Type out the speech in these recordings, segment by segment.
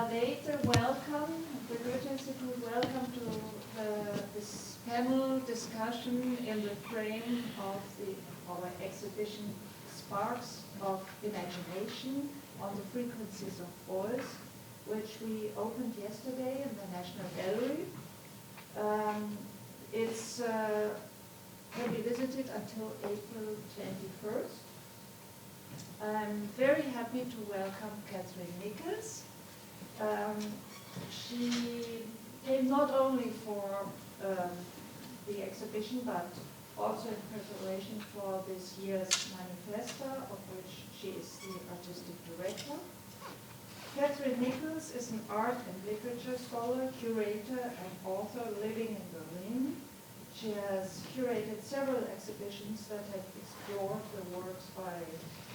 Later, welcome, the Goethe-Institut, welcome to this panel discussion in the frame of our exhibition Sparks of Imagination on the Frequencies of Voice, which we opened yesterday in the National Gallery. It's can be visited until April 21st. I'm very happy to welcome Catherine Nico. She came not only for the exhibition, but also in preparation for this year's Manifesta, of which she is the artistic director. Catherine Nico is an art and literature scholar, curator, and author living in Berlin. She has curated several exhibitions that have explored the works by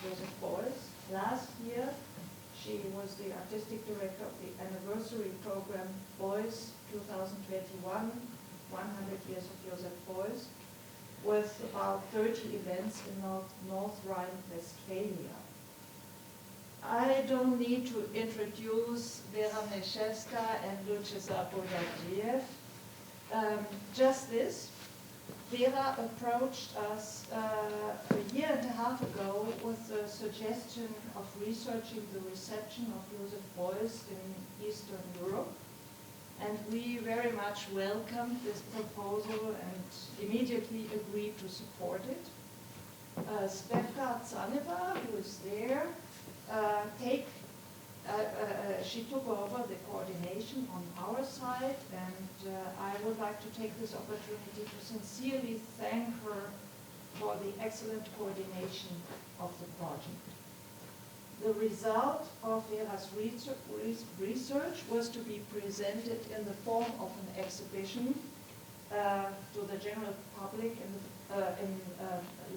Joseph Boyce. Last year, she was the artistic director of the anniversary program Boyce 2021, 100 Years of Joseph Boyce, with about 30 events in North Rhine-Westphalia. I don't need to introduce Vera Necheska and Lucia Boyadiev. Just this. Vera approached us a year and a half ago with the suggestion of researching the reception of Joseph Beuys in Eastern Europe. And we very much welcomed this proposal and immediately agreed to support it. Stefka Zaneva, who is there, she took over the coordination on our side, and I would like to take this opportunity to sincerely thank her for the excellent coordination of the project. The result of Vera's research was to be presented in the form of an exhibition to the general public in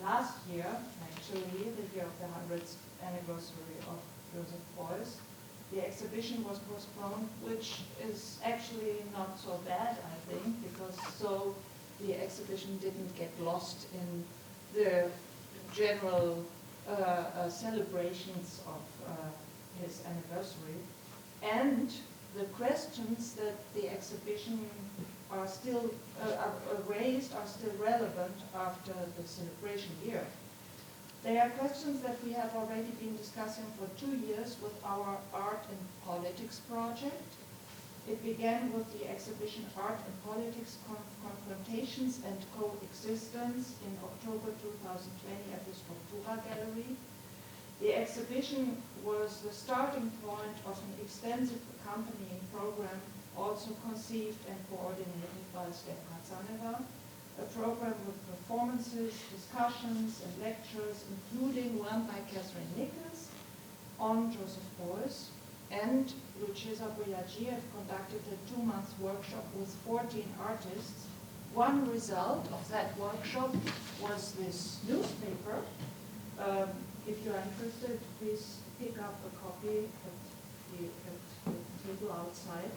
last year, actually, the year of the 100th anniversary of Joseph Beuys. The exhibition was postponed, which is actually not so bad, I think, because so the exhibition didn't get lost in the general celebrations of his anniversary. And the questions that the exhibition are still raised are still relevant after the celebration year. They are questions that we have already been discussing for 2 years with our Art and Politics project. It began with the exhibition Art and Politics Confrontations and Coexistence in October 2020 at the Struktura Gallery. The exhibition was the starting point of an extensive accompanying program, also conceived and coordinated by Stefka Zaneva. A program with performances, discussions, and lectures, including one by Catherine Nico on Joseph Beuys, and Lucia Boyadiev conducted a 2-month workshop with 14 artists. One result of that workshop was this newspaper. If you are interested, please pick up a copy at the table outside.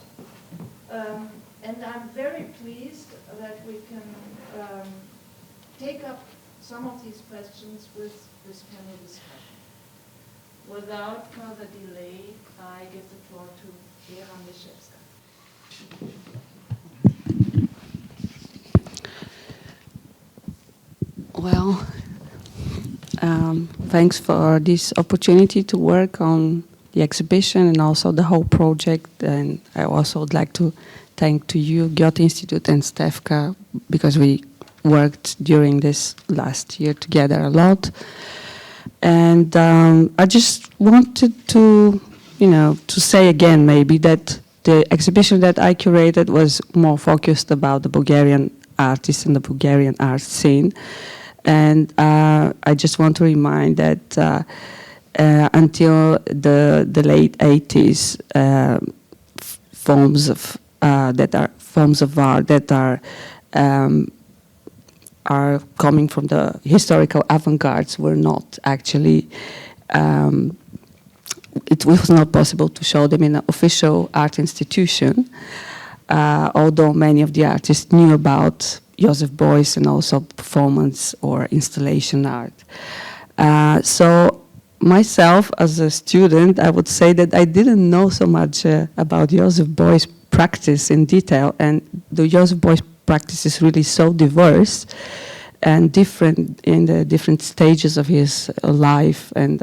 And I'm very pleased that we can take up some of these questions with this panel discussion. Without further delay, I give the floor to Vera Necheska. Well, thanks for this opportunity to work on the exhibition and also the whole project. And I also would like to thank to you, Goethe-Institut and Stefka, because we worked during this last year together a lot. And I just wanted to, to say again maybe that the exhibition that I curated was more focused about the Bulgarian artists and the Bulgarian art scene. And I just want to remind that until the late 80s, forms of art that are coming from the historical avant-gardes were not actually. It was not possible to show them in an official art institution, although many of the artists knew about Joseph Beuys and also performance or installation art. So myself, as a student, I would say that I didn't know so much about Joseph Beuys' practice in detail, and the Joseph Beuys practice is really so diverse and different in the different stages of his life, and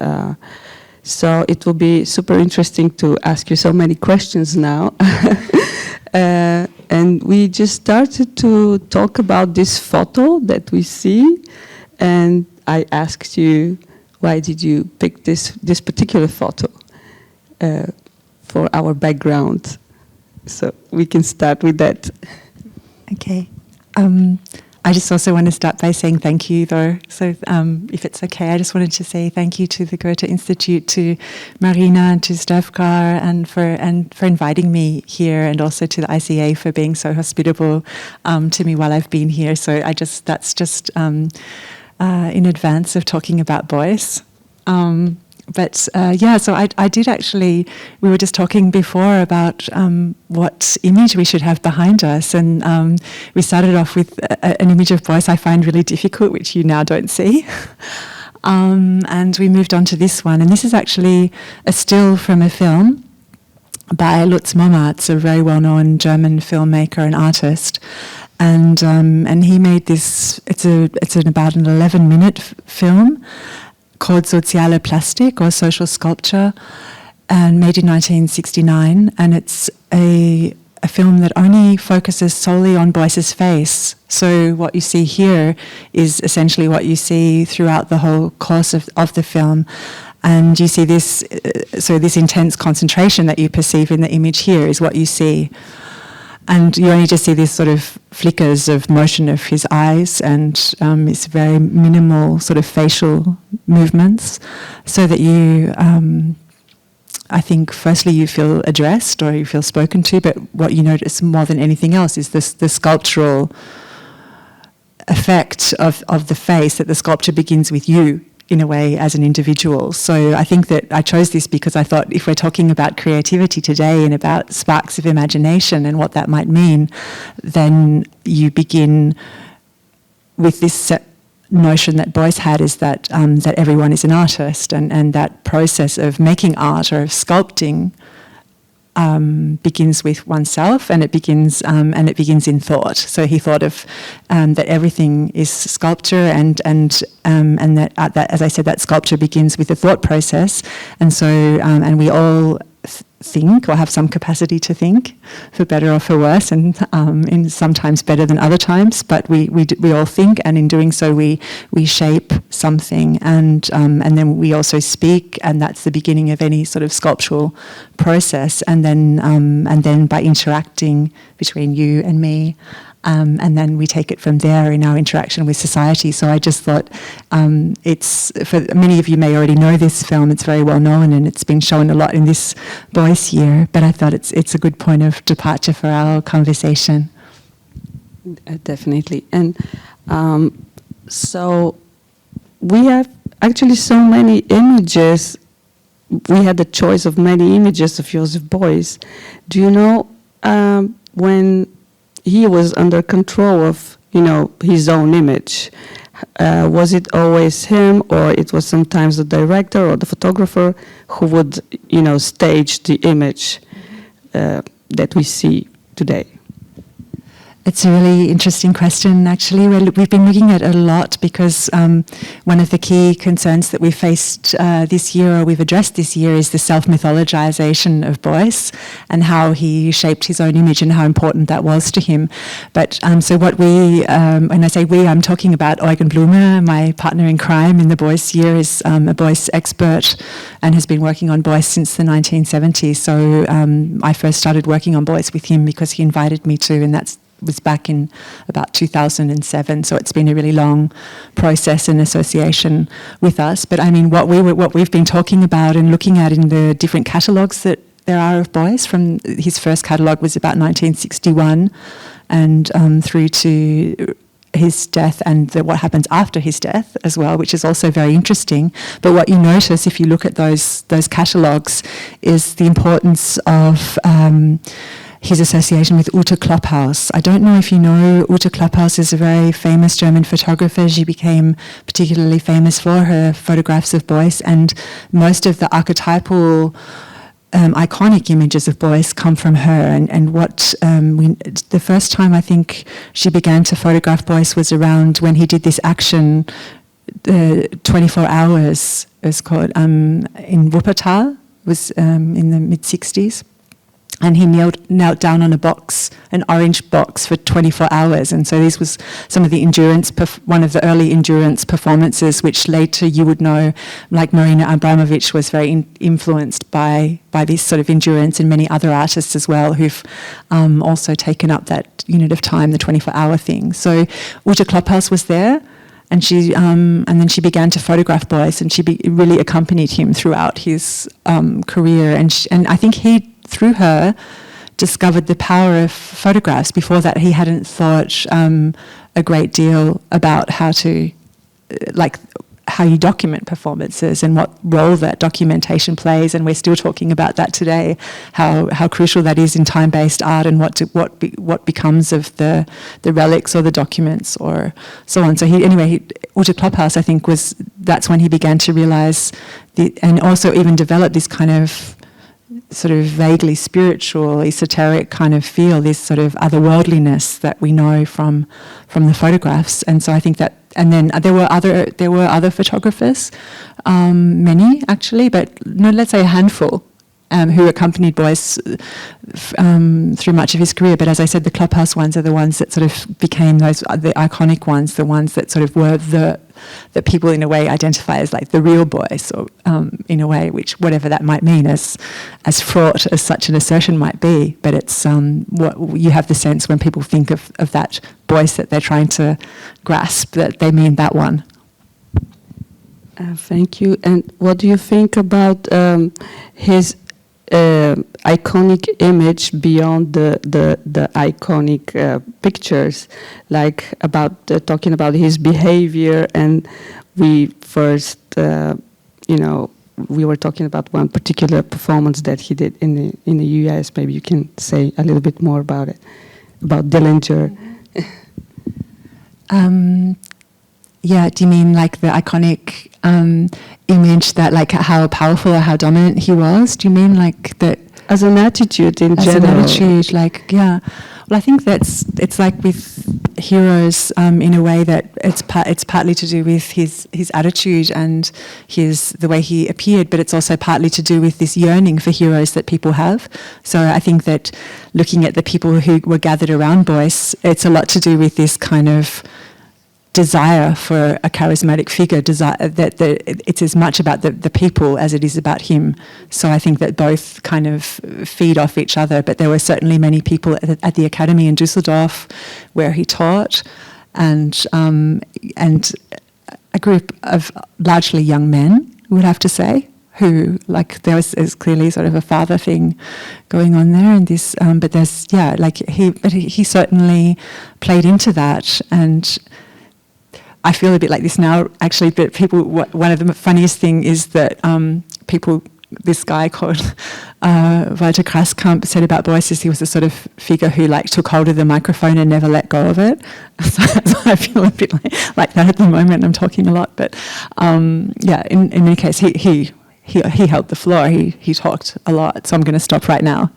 so it will be super interesting to ask you so many questions now. And we just started to talk about this photo that we see, and I asked you, why did you pick this particular photo for our background? So we can start with that. Okay. I just also want to start by saying thank you, though. So if it's okay, I just wanted to say thank you to the Goethe-Institut, to Marina and to Stefka, and for inviting me here, and also to the ICA for being so hospitable to me while I've been here. So that's just in advance of talking about Boyce. So I did actually, we were just talking before about what image we should have behind us, and we started off with an image of Boyce I find really difficult, which you now don't see. And we moved on to this one, and this is actually a still from a film by Lutz Mommartz, a very well-known German filmmaker and artist. And he made this, it's about an 11-minute film called Soziale Plastik, or Social Sculpture, and made in 1969. And it's a film that only focuses solely on Boyce's face. So what you see here is essentially what you see throughout the whole course of the film. And you see this, so this intense concentration that you perceive in the image here is what you see. And you only just see these sort of flickers of motion of his eyes, and it's very minimal sort of facial movements, so that you, I think, firstly you feel addressed or you feel spoken to, but what you notice more than anything else is the sculptural effect of the face, that the sculpture begins with you, in a way, as an individual. So I think that I chose this because I thought, if we're talking about creativity today and about sparks of imagination and what that might mean, then you begin with this notion that Boyce had, is that that everyone is an artist, and that process of making art or of sculpting begins with oneself, and it begins in thought. So he thought of that everything is sculpture, and that as I said, that sculpture begins with a thought process, and so and we all think, or have some capacity to think, for better or for worse, and in sometimes better than other times. But we all think, and in doing so, we shape something, and then we also speak, and that's the beginning of any sort of sculptural process. And then by interacting between you and me. And then we take it from there in our interaction with society. So I just thought it's, for many of you may already know this film, it's very well known and it's been shown a lot in this Boyce year, but I thought it's a good point of departure for our conversation. Definitely. And so we have actually so many images. We had the choice of many images of Joseph Beuys. Do you know when he was under control of, his own image? Was it always him, or it was sometimes the director or the photographer who would, stage the image that we see today? It's a really interesting question, actually. We've been looking at it a lot because one of the key concerns that we faced this year, or we've addressed this year, is the self-mythologization of Boyce and how he shaped his own image and how important that was to him. But so what we, when I say we, I'm talking about Eugen Blume, my partner in crime in the Boyce year, is a Boyce expert and has been working on Boyce since the 1970s. So I first started working on Boyce with him because he invited me to, and that was back in about 2007. So it's been a really long process and association with us. But I mean, what we've been talking about and looking at in the different catalogues that there are of Boyce, from his first catalogue was about 1961 and through to his death and what happens after his death as well, which is also very interesting. But what you notice if you look at those catalogues is the importance of his association with Ute Klopphaus. I don't know if you know, Ute Klopphaus is a very famous German photographer. She became particularly famous for her photographs of Boyce, and most of the archetypal iconic images of Boyce come from her. And what the first time I think she began to photograph Boyce was around when he did this action, 24 Hours, it's called, in Wuppertal. It was in the mid-60s. And he knelt down on a box, an orange box, for 24 hours. And so this was some of the endurance, one of the early endurance performances, which later you would know, like Marina Abramovic was very influenced by this sort of endurance, and many other artists as well who've also taken up that unit of time, the 24-hour thing. So Ute Klopphaus was there. And then she began to photograph Boyce, and she really accompanied him throughout his career. And I think he, through her, discovered the power of photographs. Before that, he hadn't thought a great deal about how you document performances and what role that documentation plays. And we're still talking about that today, how crucial that is in time-based art, and what becomes of the relics or the documents or so on. So Ute Klopphaus, I think, that's when he began to realise and also even develop this kind of sort of vaguely spiritual, esoteric kind of feel, this sort of otherworldliness that we know from the photographs. And so I think that, and then there were other photographers, many actually, but no, let's say a handful, who accompanied Boyce through much of his career. But as I said, the Klopphaus ones are the ones that sort of became the iconic ones, the ones that sort of were that people in a way identify as like the real Boyce, or in a way, which whatever that might mean, as fraught as such an assertion might be. But it's what you have the sense when people think of that Boyce that they're trying to grasp, that they mean that one. Thank you. And what do you think about his iconic image beyond the iconic pictures, like about talking about his behavior? And we first, we were talking about one particular performance that he did in the US. Maybe you can say a little bit more about it, about Dillinger. Yeah, do you mean like the iconic image that, like, how powerful or how dominant he was? Do you mean like that? As an attitude in general. As an attitude, like, yeah. Well, I think it's like with heroes in a way that it's partly to do with his attitude and the way he appeared, but it's also partly to do with this yearning for heroes that people have. So I think that looking at the people who were gathered around Boyce, it's a lot to do with this kind of desire for a charismatic figure, that it's as much about the people as it is about him. So I think that both kind of feed off each other. But there were certainly many people at the academy in Düsseldorf where he taught, and a group of largely young men, we would have to say, who, like, there was clearly sort of a father thing going on there, and this, but there's, yeah, like he certainly played into that. And I feel a bit like this now, actually, but people, one of the funniest thing is that this guy called Walter Krasskamp said about Boyce is he was the sort of figure who, like, took hold of the microphone and never let go of it. So I feel a bit like that at the moment. I'm talking a lot, but yeah, in any case, he held the floor. He talked a lot, so I'm going to stop right now.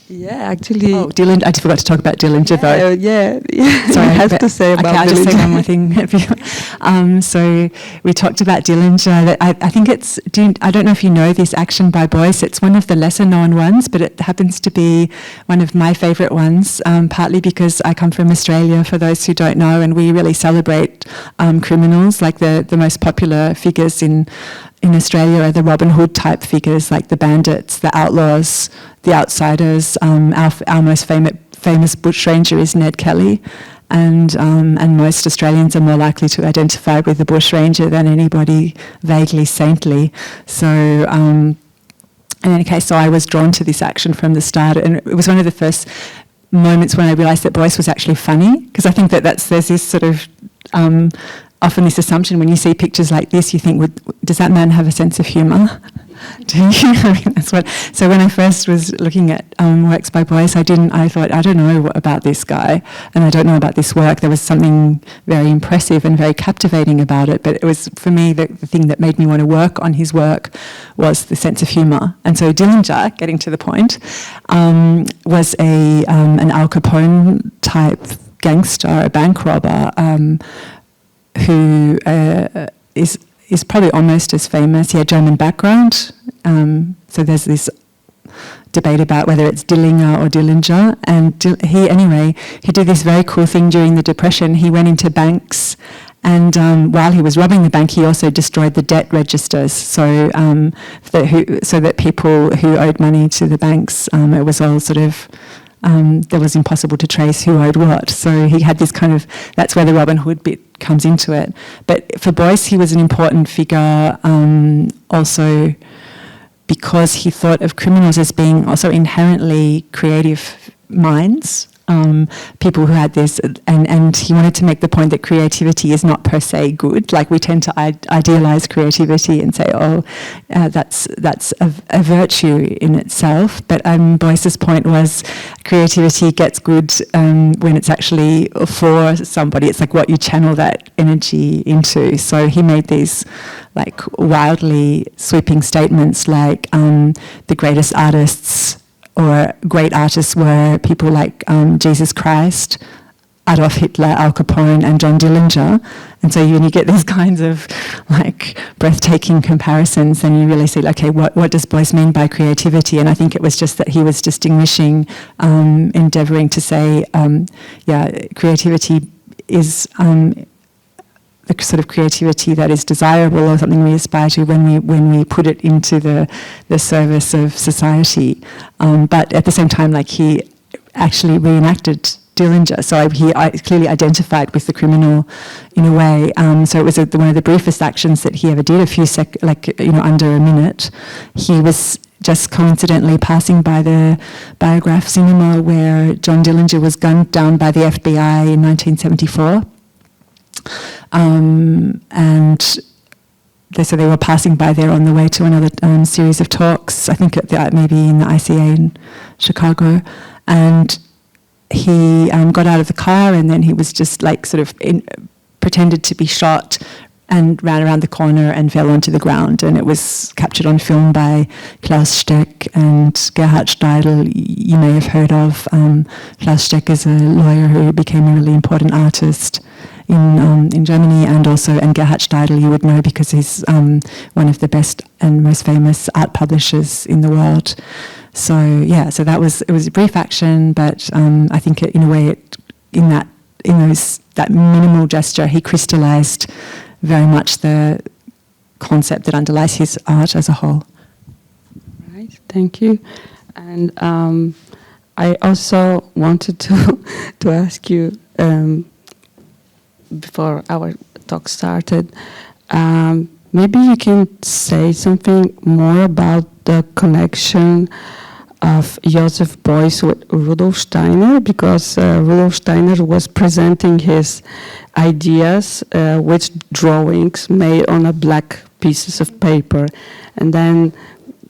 Yeah, actually. Oh, Dillinger. I forgot to talk about Dillinger, though. Yeah. Sorry, I have to say about Dillinger. I'll just say one more thing. So we talked about Dillinger. I think I don't know if you know this action by Boyce. It's one of the lesser known ones, but it happens to be one of my favourite ones, partly because I come from Australia, for those who don't know, and we really celebrate criminals. Like the most popular figures in Australia are the Robin Hood type figures, like the bandits, the outlaws, the outsiders. Our most famous bushranger is Ned Kelly, and most Australians are more likely to identify with the bushranger than anybody vaguely saintly. So in any case, so I was drawn to this action from the start, and it was one of the first moments when I realised that Boyce was actually funny, because I think there's this sort of often this assumption when you see pictures like this, you think, does that man have a sense of humour? Do you? I mean, that's what. So when I first was looking at works by Boyce, I thought, I don't know about this guy, and I don't know about this work. There was something very impressive and very captivating about it. But it was, for me, the thing that made me want to work on his work was the sense of humour. And so Dillinger, getting to the point, was an Al Capone type gangster, a bank robber, who is probably almost as famous. He had German background, so there's this debate about whether it's Dillinger or Dillinger. And he did this very cool thing during the Depression. He went into banks, and while he was robbing the bank, he also destroyed the debt registers. So that people who owed money to the banks, it was all sort of. It was impossible to trace who owed what. So he had this kind of, that's where the Robin Hood bit comes into it. But for Boyce, he was an important figure also because he thought of criminals as being also inherently creative minds. People who had this, and he wanted to make the point that creativity is not per se good. Like we tend to idealize creativity and say, that's a virtue in itself. But Boyce's point was creativity gets good when it's actually for somebody. It's like what you channel that energy into. So he made these like wildly sweeping statements like the greatest artists or great artists were people like Jesus Christ, Adolf Hitler, Al Capone, and John Dillinger. And so when you get these kinds of like breathtaking comparisons, then you really see, okay, what does Boyce mean by creativity? And I think it was just that he was distinguishing, endeavouring to say, creativity is the sort of creativity that is desirable or something we aspire to when we put it into the service of society. But at the same time, like he actually reenacted Dillinger, so he clearly identified with the criminal in a way. So it was one of the briefest actions that he ever did, under a minute. He was just coincidentally passing by the Biograph cinema where John Dillinger was gunned down by the FBI in 1974. So they were passing by there on the way to another series of talks, I think maybe in the ICA in Chicago, and he got out of the car and then he was just like pretended to be shot and ran around the corner and fell onto the ground, and it was captured on film by Klaus Steck and Gerhard Steidl. You may have heard of. Klaus Steck is a lawyer who became a really important artist in Germany, and Gerhard Steidl you would know because he's one of the best and most famous art publishers in the world. So it was a brief action, but I think in a way that minimal gesture he crystallized very much the concept that underlies his art as a whole. Right, thank you. And I also wanted to ask you before our talk started, maybe you can say something more about the connection of Joseph Beuys with Rudolf Steiner, because Rudolf Steiner was presenting his ideas with drawings made on a black pieces of paper, and then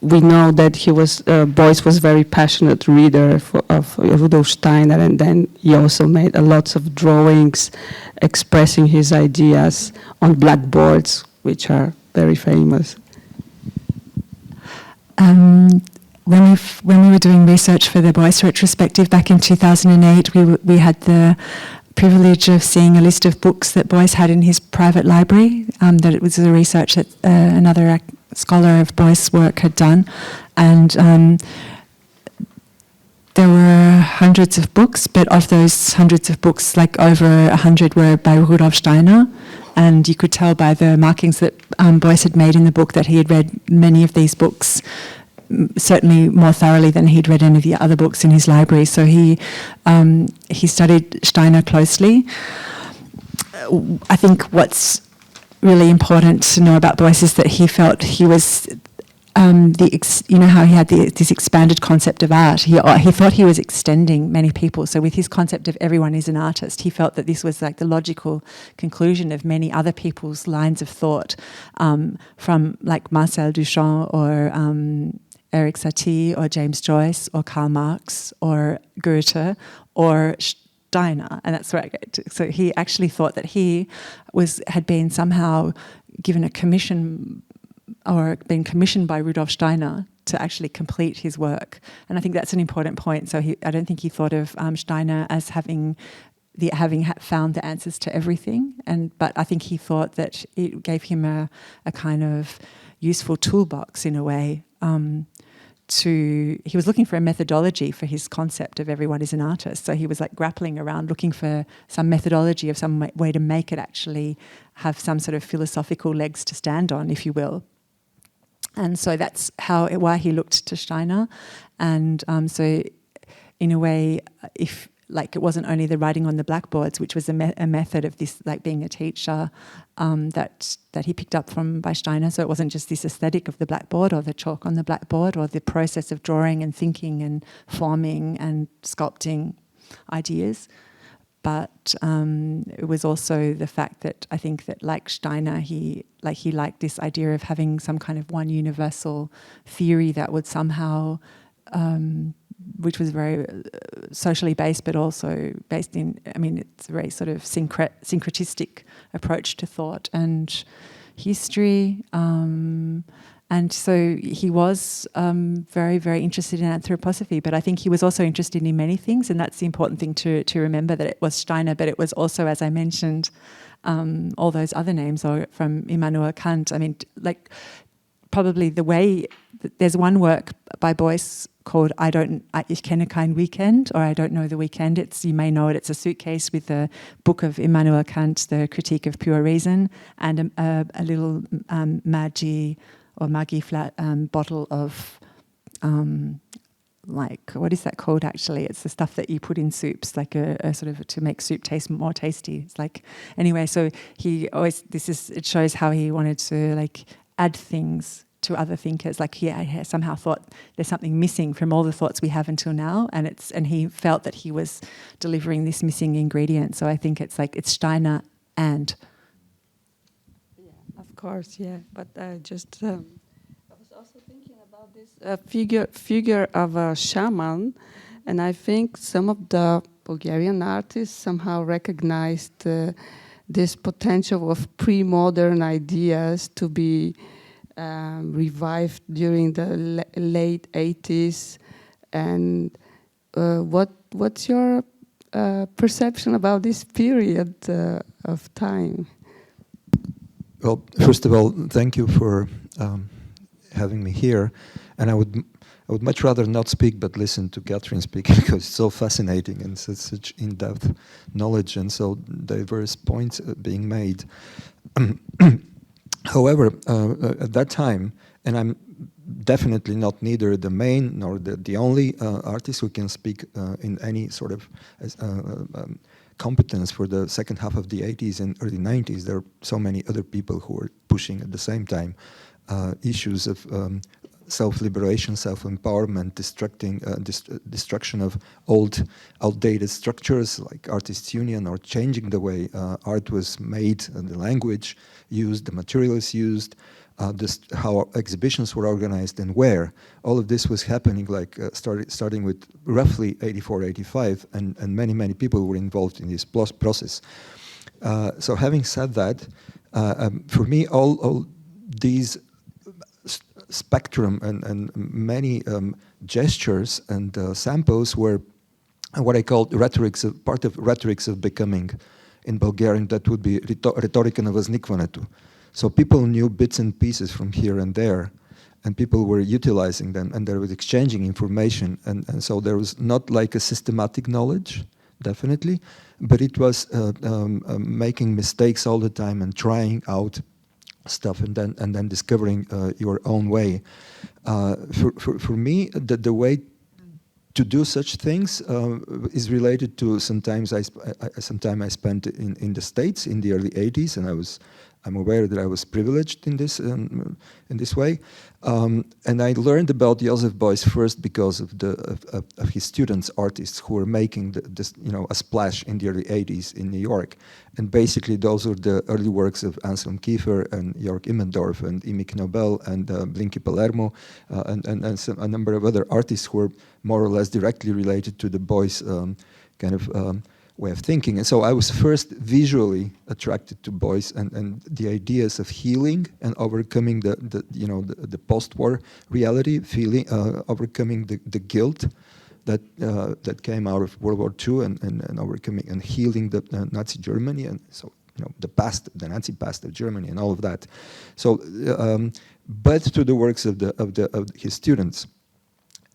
we know that Beuys was very passionate reader of Rudolf Steiner, and then he also made a lot of drawings expressing his ideas on blackboards, which are very famous. When we were doing research for the Boyce retrospective back in 2008, we had the privilege of seeing a list of books that Boyce had in his private library. That it was a research that another scholar of Boyce's work had done, and there were hundreds of books, but of those hundreds of books, like over 100 were by Rudolf Steiner, and you could tell by the markings that Boyce had made in the book that he had read many of these books, certainly more thoroughly than he'd read any of the other books in his library. So he studied Steiner closely. I think what's really important to know about Boyce is that he felt he was you know how he had this expanded concept of art. He thought he was extending many people. So with his concept of everyone is an artist, he felt that this was like the logical conclusion of many other people's lines of thought, from like Marcel Duchamp or Eric Satie or James Joyce or Karl Marx or Goethe or Steiner. And that's where I get to. So he actually thought that he had been somehow given a commission or been commissioned by Rudolf Steiner to actually complete his work. And I think that's an important point. So I don't think he thought of Steiner as having found the answers to everything. But I think he thought that it gave him a kind of useful toolbox in a way. He was looking for a methodology for his concept of everyone is an artist. So he was like grappling around looking for some methodology of some way to make it actually have some sort of philosophical legs to stand on, if you will. And so that's why he looked to Steiner. And so in a way, if like it wasn't only the writing on the blackboards, which was a method of this, like being a teacher, that he picked up by Steiner. So it wasn't just this aesthetic of the blackboard or the chalk on the blackboard or the process of drawing and thinking and forming and sculpting ideas. But it was also the fact that I think that like Steiner, he liked this idea of having some kind of one universal theory that would somehow, which was very socially based, but also based in, it's a very sort of syncretistic approach to thought and history. And so he was very, very interested in anthroposophy, but I think he was also interested in many things, and that's the important thing to remember, that it was Steiner, but it was also, as I mentioned, all those other names are from Immanuel Kant. Probably the way, there's one work by Boyce called Ich kenne kein Weekend, or I don't know the weekend. You may know it. It's a suitcase with a book of Immanuel Kant, The Critique of Pure Reason, and a little Maggi flat bottle of, what is that called actually? It's the stuff that you put in soups, like a sort of to make soup taste more tasty. It's like, anyway, so it shows how he wanted to add things to other thinkers. He somehow thought there's something missing from all the thoughts we have until now, and he felt that he was delivering this missing ingredient. So I think it's Steiner and. Of course, yeah. But I was also thinking about this figure of a shaman, and I think some of the Bulgarian artists somehow recognized this potential of pre-modern ideas to be revived during the late 80s. And what's your perception about this period of time? Well, first of all, thank you for having me here. And I would much rather not speak, but listen to Catherine speak, because it's so fascinating and such in-depth knowledge and so diverse points being made. However, at that time, and I'm definitely not neither the main nor the only artist who can speak in any sort of competence for the second half of the 80s and early 90s. There are so many other people who are pushing at the same time issues of self-liberation, self-empowerment, destruction of outdated structures like Artists' Union, or changing the way art was made and the language used, the materials used, how exhibitions were organized and where. All of this was happening starting with roughly 84, 85, and many, many people were involved in this process. So having said that, for me, all these spectrum and many gestures and samples were what I call part of rhetorics of becoming. In Bulgarian, that would be retorika na възникването. So people knew bits and pieces from here and there, and people were utilizing them, and they were exchanging information, and so there was not like a systematic knowledge, definitely, but it was making mistakes all the time and trying out stuff and then discovering your own way. For me, the way to do such things is related to some time I spent in the States in the early 80s, and I was I'm aware that I was privileged in this way, and I learned about Joseph Beuys first because of his students, artists who were making this, a splash in the early '80s in New York, and basically those are the early works of Anselm Kiefer and Jörg Immendorf and Imig Nobel and Blinky Palermo and a number of other artists who were more or less directly related to the Beuys way of thinking. And so I was first visually attracted to Boyce and the ideas of healing and overcoming the post-war reality, overcoming the guilt that came out of World War II and overcoming and healing the Nazi Germany, and so the Nazi past of Germany and all of that. So, but through the works of his students.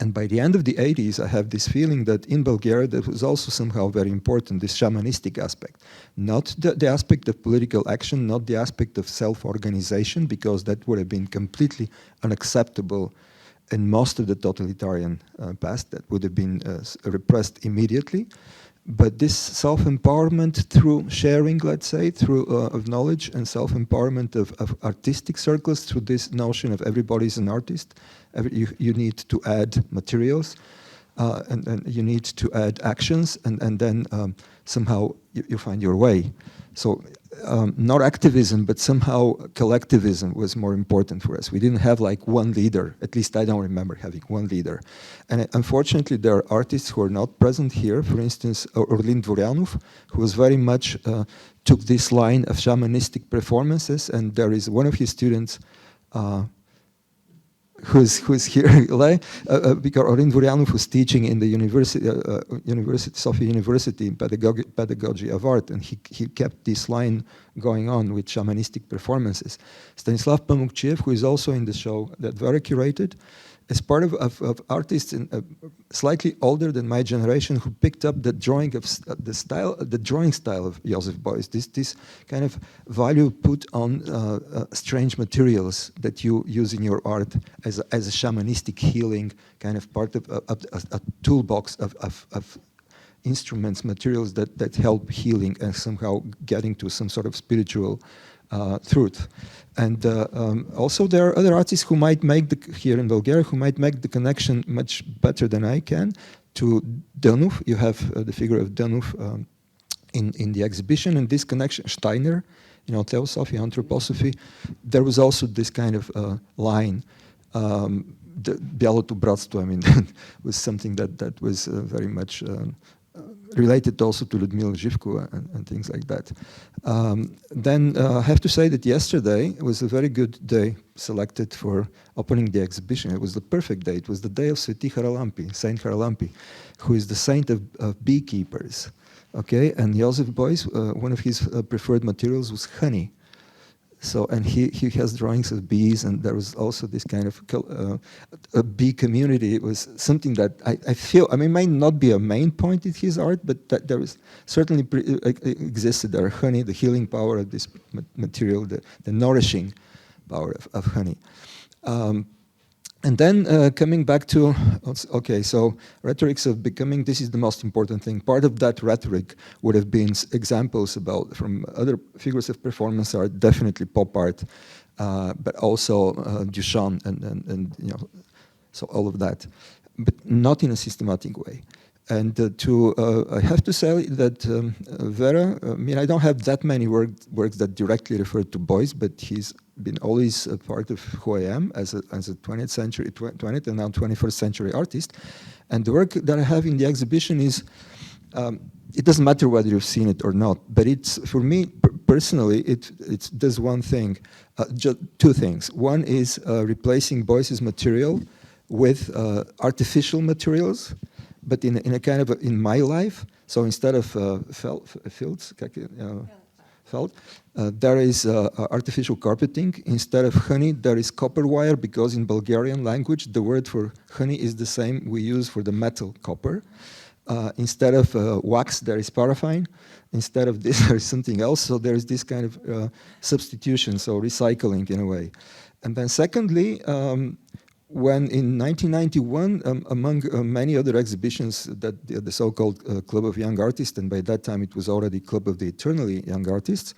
And by the end of the '80s, I have this feeling that in Bulgaria that was also somehow very important, this shamanistic aspect. Not the aspect of political action, not the aspect of self-organization, because that would have been completely unacceptable in most of the totalitarian past. That would have been repressed immediately. But this self-empowerment through sharing, let's say, through of knowledge, and self-empowerment of artistic circles through this notion of everybody's an artist. You need to add materials, and you need to add actions, and then somehow you find your way. So not activism, but somehow collectivism was more important for us. We didn't have like one leader. At least I don't remember having one leader. And unfortunately, there are artists who are not present here. For instance, Orlin Dvoryanov, who was very much took this line of shamanistic performances, and there is one of his students who's here, because Orlin Dvoryanov was teaching in the Sofia University in pedagogy of art, and he kept this line going on with shamanistic performances. Stanislav Pamukchiev, who is also in the show that Vera curated, is part of artists slightly older than my generation who picked up the drawing style of Joseph Beuys. This kind of value put on strange materials that you use in your art as a shamanistic healing kind of part of a toolbox of instruments, materials that help healing and somehow getting to some sort of spiritual truth. And also there are other artists who might make here in Bulgaria, who might make the connection much better than I can to Denuf. You have the figure of Denuf in the exhibition, and this connection, Steiner, theosophy, anthroposophy, there was also this kind of line. Bialoto bratstvo, I mean, was something that was very much related also to Ludmila Zhivkova and things like that. Then I have to say that yesterday was a very good day selected for opening the exhibition. It was the perfect day. It was the day of Sveti Haralampi, Saint Haralampi, who is the saint of beekeepers. Okay, and Joseph Beuys, one of his preferred materials was honey. So, and he has drawings of bees, and there was also this kind of a bee community. It was something that I feel, I mean, might not be a main point in his art, but that there was certainly existed there. Honey, the healing power of this material, the nourishing power of honey. And then coming back to, okay, so rhetorics of becoming, this is the most important thing. Part of that rhetoric would have been examples from other figures of performance art, definitely pop art, but also Duchamp and so all of that, but not in a systematic way. And I have to say that Vera, I mean, I don't have that many works that directly refer to Beuys, but he's been always a part of who I am as a 20th and now 21st century artist. And the work that I have in the exhibition is, it doesn't matter whether you've seen it or not, but it's, for me personally, it does one thing, two things. One is replacing Beuys's material with artificial materials, but in a kind of in my life. So instead of felt, there is artificial carpeting. Instead of honey, there is copper wire, because in Bulgarian language, the word for honey is the same we use for the metal copper. Instead of wax, there is paraffin. Instead of this, there is something else. So there is this kind of substitution, so recycling in a way. And then secondly, when in 1991, among many other exhibitions that the so-called Club of Young Artists, and by that time it was already Club of the Eternally Young Artists,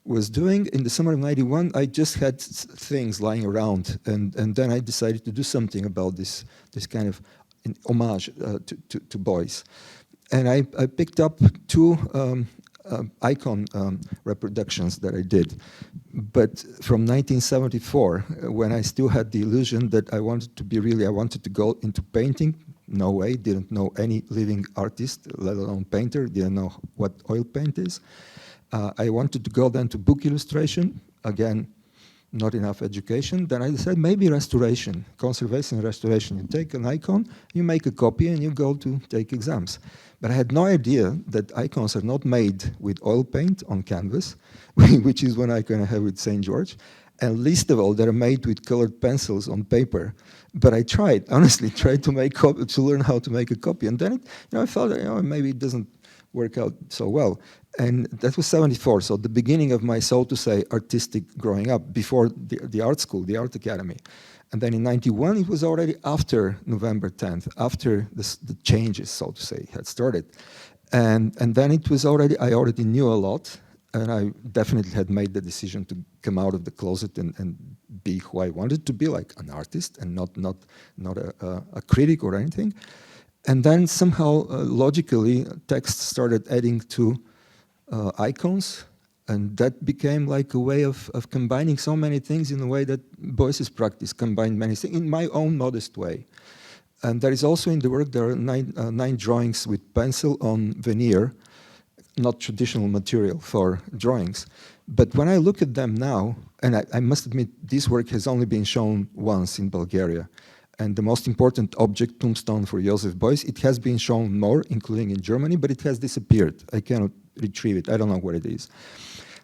was doing, in the summer of 91, I just had things lying around, and then I decided to do something about this kind of homage to Boyce. And I picked up two icon reproductions that I did, but from 1974, when I still had the illusion that I wanted to go into painting. No way, didn't know any living artist, let alone painter, didn't know what oil paint is. I wanted to go then to book illustration, again, not enough education. Then I decided maybe restoration, conservation and restoration. You take an icon, you make a copy, and you go to take exams. But I had no idea that icons are not made with oil paint on canvas, which is one icon I have with St. George, and least of all, they're made with colored pencils on paper. But I tried, honestly, tried to learn how to make a copy, and then I felt that maybe it doesn't work out so well. And that was 74, so the beginning of my, so to say, artistic growing up, before the art school, the art academy. And then in 91, it was already after November 10th, after the changes, so to say, had started. And then it was already, I already knew a lot, and I definitely had made the decision to come out of the closet and be who I wanted to be, like an artist, and not a critic or anything. And then somehow, logically, text started adding to icons, and that became like a way of combining so many things in a way that Boyce's practice combined many things in my own modest way. And there is also in the work, there are nine drawings with pencil on veneer, not traditional material for drawings. But when I look at them now, and I must admit, this work has only been shown once in Bulgaria. And the most important object, tombstone for Joseph Beuys, it has been shown more, including in Germany, but it has disappeared. I cannot retrieve it. I don't know where it is.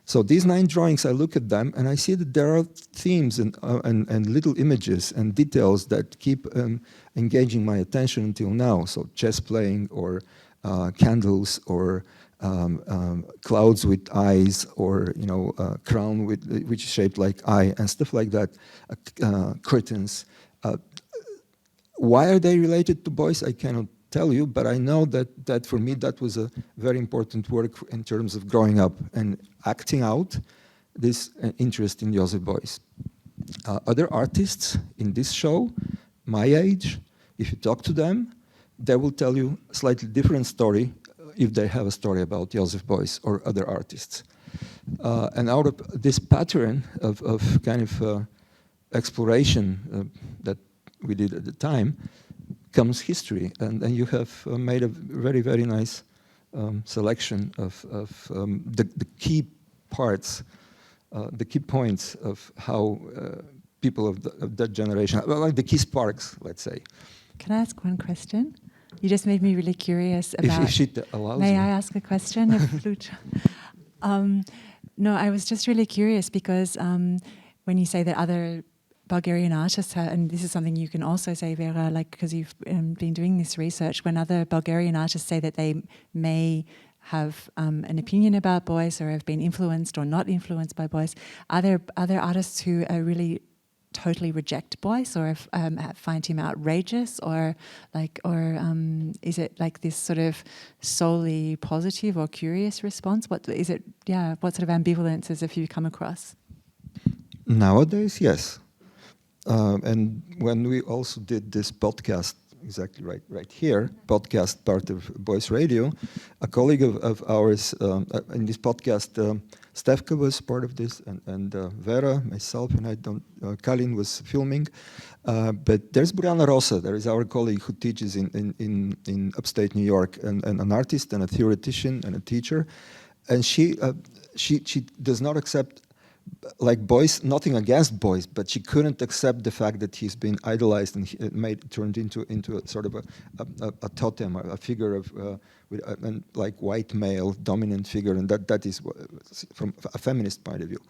So these 9 drawings, I look at them and I see that there are themes and little images and details that keep engaging my attention until now. So chess playing, or candles, or clouds with eyes, or a crown which is shaped like eye, and stuff like that. Curtains. Why are they related to Boyce? I cannot tell you, but I know that for me that was a very important work in terms of growing up and acting out this interest in Joseph Beuys. Other artists in this show, my age, if you talk to them, they will tell you a slightly different story if they have a story about Joseph Beuys or other artists. And out of this pattern of kind of exploration that we did at the time comes history, and you have made a very, very nice selection of the key parts, the key points of how people of that generation, well, like the key sparks, let's say. Can I ask one question? You just made me really curious about... If she allows May me. I ask a question? No, I was just really curious because when you say that other Bulgarian artists, and this is something you can also say, Vera, like, because you've been doing this research, when other Bulgarian artists say that they may have an opinion about Boyce or have been influenced or not influenced by Boyce, are there other artists who are really totally reject Boyce or find him outrageous, or is it like this sort of solely positive or curious response? What is it? Yeah, what sort of ambivalences have you come across? Nowadays, yes. And when we also did this podcast, exactly right here, podcast part of Boyce Radio, a colleague of ours in this podcast, Stefka was part of this, and Vera, myself, and Kalin was filming. But there's Bojana Rosa, there is our colleague who teaches in upstate New York, and an artist and a theoretician and a teacher. And she does not accept, like Boyce, nothing against Boyce, but she couldn't accept the fact that he's been idolized and turned into a sort of a totem, a figure of like white male dominant figure, and that is from a feminist point of view.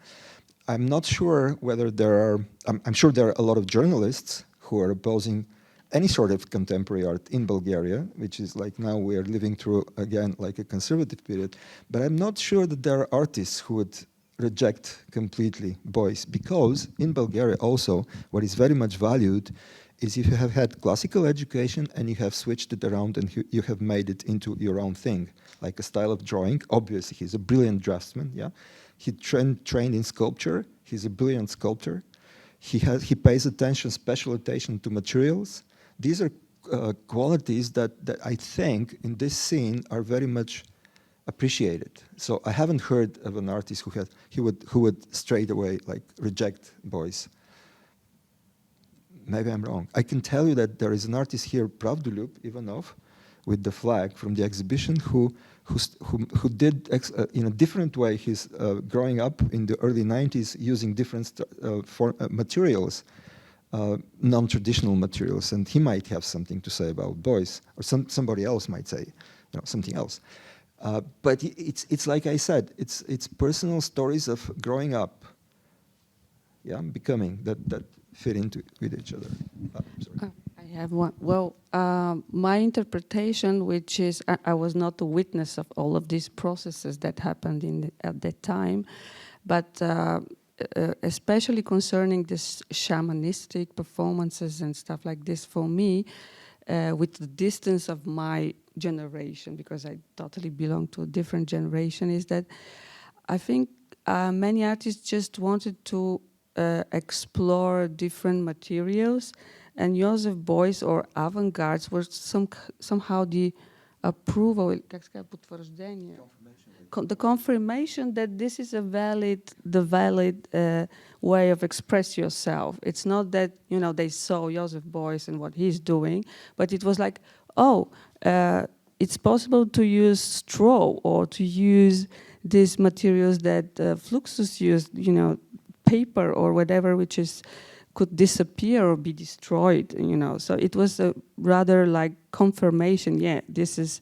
I'm not sure whether there are. I'm sure there are a lot of journalists who are opposing any sort of contemporary art in Bulgaria, which is like now we are living through again like a conservative period. But I'm not sure that there are artists who would reject completely Boyce, because in Bulgaria also what is very much valued is if you have had classical education and you have switched it around and you have made it into your own thing, like a style of drawing. Obviously, he's a brilliant draftsman. Yeah, he trained in sculpture. He's a brilliant sculptor. He pays attention, special attention to materials. These are qualities that I think in this scene are very much appreciated. So I haven't heard of an artist who would straight away like reject Boyce. Maybe I'm wrong. I can tell you that there is an artist here, Pravdolub Ivanov, with the flag from the exhibition, who did in a different way. He's growing up in the early 90s using different materials, non-traditional materials, and he might have something to say about Boyce, or somebody else might say, something else. But it's like I said, it's personal stories of growing up, yeah, becoming that fit into with each other. Sorry. I have one. Well, my interpretation, which is I was not a witness of all of these processes that happened at that time, but especially concerning this shamanistic performances and stuff like this, for me, with the distance of my generation, because I totally belong to a different generation, is that I think many artists just wanted to explore different materials, and Joseph Beuys or avant-gardes were somehow the approval, the confirmation that this is the valid way of express yourself. It's not that they saw Joseph Beuys and what he's doing, but it was like, it's possible to use straw or to use these materials that Fluxus used, paper or whatever, which could disappear or be destroyed, So it was a rather like confirmation, yeah, this is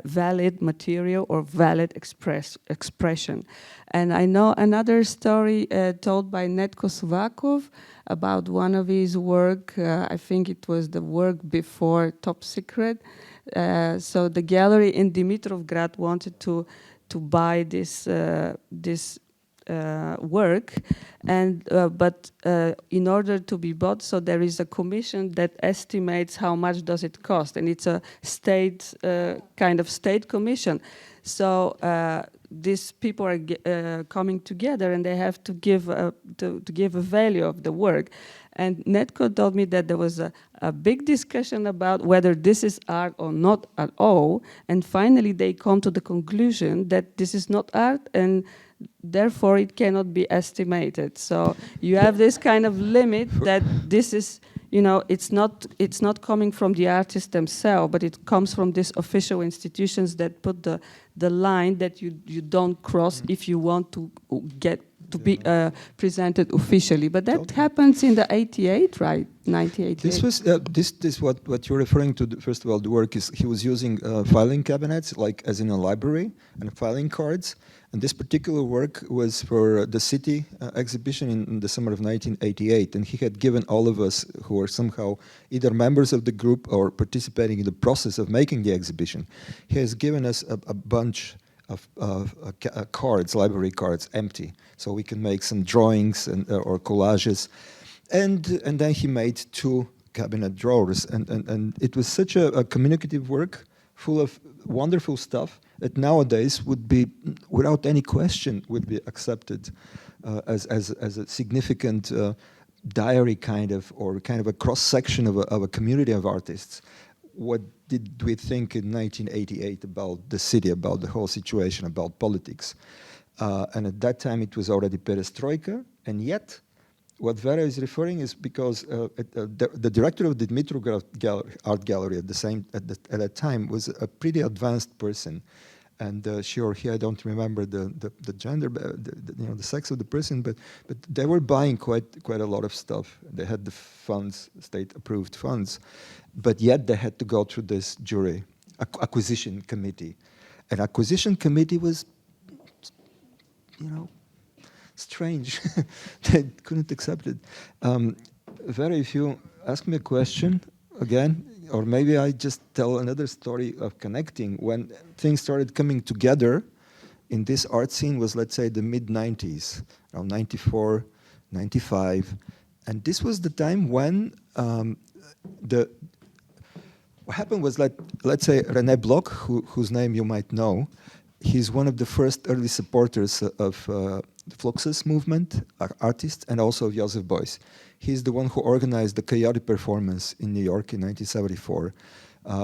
valid material or valid expression. And I know another story told by Netko Suvakov about one of his work, I think it was the work before Top Secret. So the gallery in Dimitrovgrad wanted to buy this work, and but in order to be bought, so there is a commission that estimates how much does it cost, and it's a state kind of state commission. So these people are coming together, and they have to give a value of the work. And Netko told me that there was a big discussion about whether this is art or not at all, and finally they come to the conclusion that this is not art, and therefore it cannot be estimated. So you have this kind of limit that this is, it's not coming from the artists themselves, but it comes from these official institutions that put the line that you don't cross if you want to get to be presented officially. But that happens in the 88, right? 1988. This was this what you're referring to. First of all, the work is he was using filing cabinets, like as in a library, and filing cards. And this particular work was for the city exhibition in the summer of 1988. And he had given all of us who were somehow either members of the group or participating in the process of making the exhibition, he has given us a bunch of cards, library cards, empty, so we can make some drawings or collages. And then he made 2 cabinet drawers. And it was such a communicative work, full of wonderful stuff, that nowadays would be, without any question, would be accepted as a significant diary kind of, or kind of a cross-section of a community of artists. What did we think in 1988 about the city, about the whole situation, about politics? And at that time it was already perestroika, and yet what Vera is referring is because the director of the Dimitrov Art Gallery at that time was a pretty advanced person, and she or he, I don't remember the gender, the sex of the person, but they were buying quite a lot of stuff. They had the funds, state-approved funds, but yet they had to go through this jury, acquisition committee, and acquisition committee was, strange. They couldn't accept it. Vera, if you ask me a question again, or maybe I just tell another story of connecting. When things started coming together in this art scene was, let's say, the mid-90s, around 94, 95. And this was the time when what happened was, let's say, René Bloch, whose name you might know, he's one of the first early supporters of the Fluxus movement, artist, and also of Joseph Beuys. He's the one who organized the Coyote performance in New York in 1974,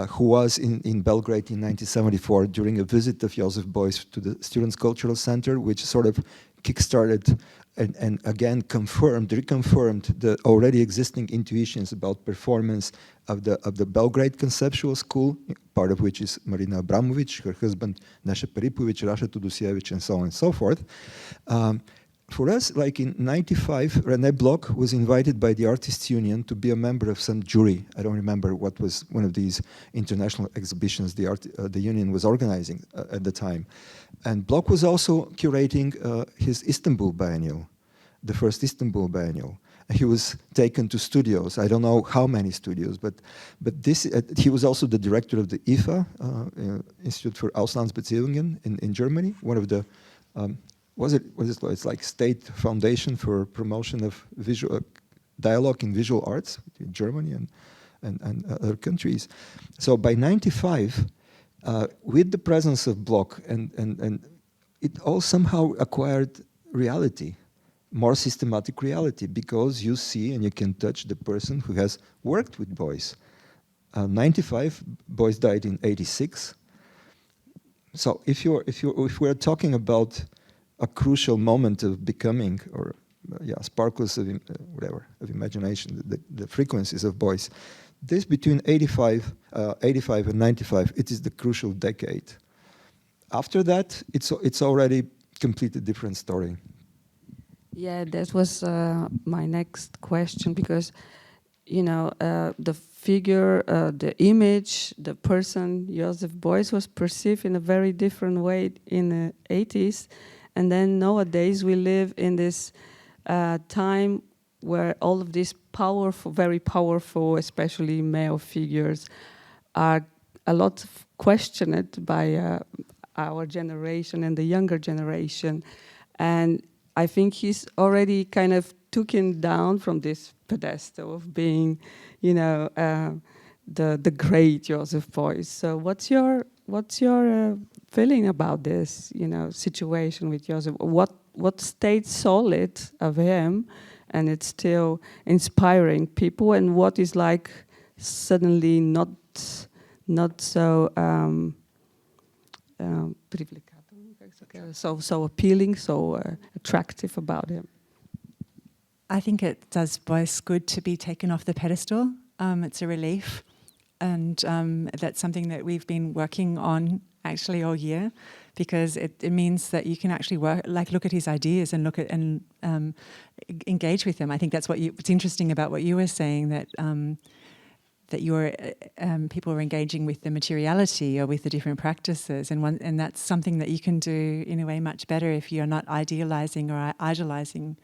who was in Belgrade in 1974 during a visit of Joseph Beuys to the Students' Cultural Center, which sort of kickstarted and again reconfirmed the already existing intuitions about performance of the Belgrade Conceptual School, part of which is Marina Abramović, her husband Nesha Peripović, Rasha Tudosijevich, and so on and so forth. For us, like in 95, René Bloch was invited by the Artists Union to be a member of some jury. I don't remember what was one of these international exhibitions the union was organizing at the time. And Bloch was also curating his Istanbul Biennial, the first Istanbul Biennial. He was taken to studios. I don't know how many studios, but this he was also the director of the IFA, Institute for Auslandsbeziehungen in Germany, one of the it's like State Foundation for Promotion of Visual Dialogue in Visual Arts in Germany and other countries. So by 95, with the presence of Bloch, and it all somehow acquired reality, more systematic reality, because you see and you can touch the person who has worked with Boyce. 95, Boyce died in 86. So if we're talking about a crucial moment of becoming, or sparkles of of imagination, the frequencies of Boyce. This between 85 and 95, it is the crucial decade. After that, it's already completely different story. Yeah, that was my next question, because the figure, the image, the person, Joseph Beuys, was perceived in a very different way in the 80s. And then nowadays we live in this time where all of these powerful, very powerful, especially male figures, are a lot questioned by our generation and the younger generation. And I think he's already kind of taken down from this pedestal of being, the great Joseph Beuys. So what's your feeling about this, situation with Joseph? What stayed solid of him, and it's still inspiring people, and what is like suddenly not so so appealing, so attractive about him? I think it does Boyce good to be taken off the pedestal. It's a relief. And that's something that we've been working on actually all year, because it means that you can actually look at his ideas and look at and engage with them. I think that's what's interesting about what you were saying, that people are engaging with the materiality or with the different practices, and that's something that you can do in a way much better if you're not idealizing or idolizing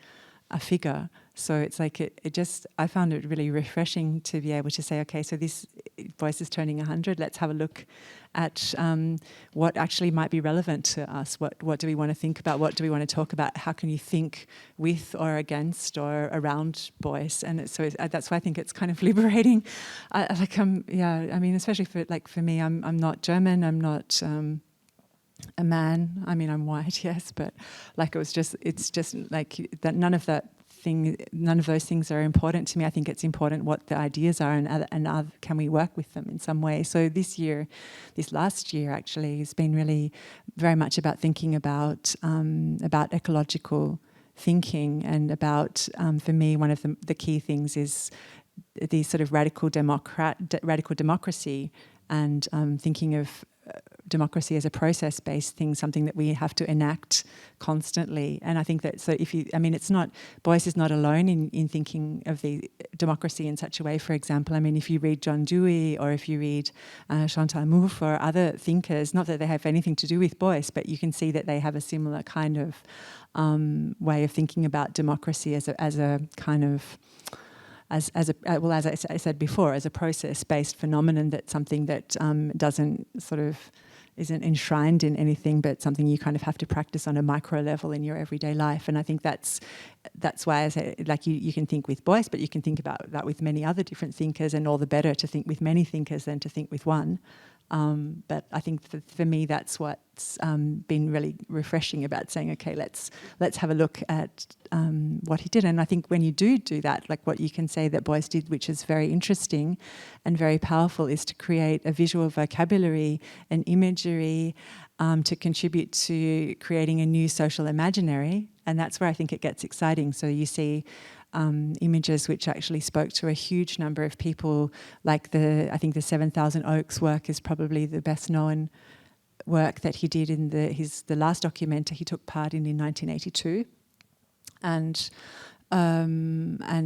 a figure. So it's like I found it really refreshing to be able to say, okay, so this Boyce is turning 100. Let's have a look at what actually might be relevant to us. What do we want to think about? What do we want to talk about? How can you think with or against or around Boyce? And that's why I think it's kind of liberating. Especially for me, I'm not German. I'm not a man. I mean, I'm white, yes, but it's just like that. None of those things are important to me. I think it's important what the ideas are, and can we work with them in some way. So this last year actually has been really very much about thinking about ecological thinking, and about for me one of the key things is the sort of radical democracy, and thinking of democracy as a process-based thing, something that we have to enact constantly. And I think that, Boyce is not alone in thinking of the democracy in such a way. For example, if you read John Dewey, or if you read Chantal Mouffe or other thinkers, not that they have anything to do with Boyce, but you can see that they have a similar kind of way of thinking about democracy as a kind of, as I said before, as a process-based phenomenon, that's something that doesn't sort of isn't enshrined in anything, but something you kind of have to practice on a micro level in your everyday life. And I think that's why I say, like, you can think with Boyce, but you can think about that with many other different thinkers, and all the better to think with many thinkers than to think with one. But I think for me, that's what's been really refreshing about saying, okay, let's have a look at what he did. And I think when you do that, like what you can say that Boyce did, which is very interesting and very powerful, is to create a visual vocabulary and imagery to contribute to creating a new social imaginary. And that's where I think it gets exciting. So you see images which actually spoke to a huge number of people, like I think the 7,000 Oaks work is probably the best known work that he did in the last documenta he took part in 1982. And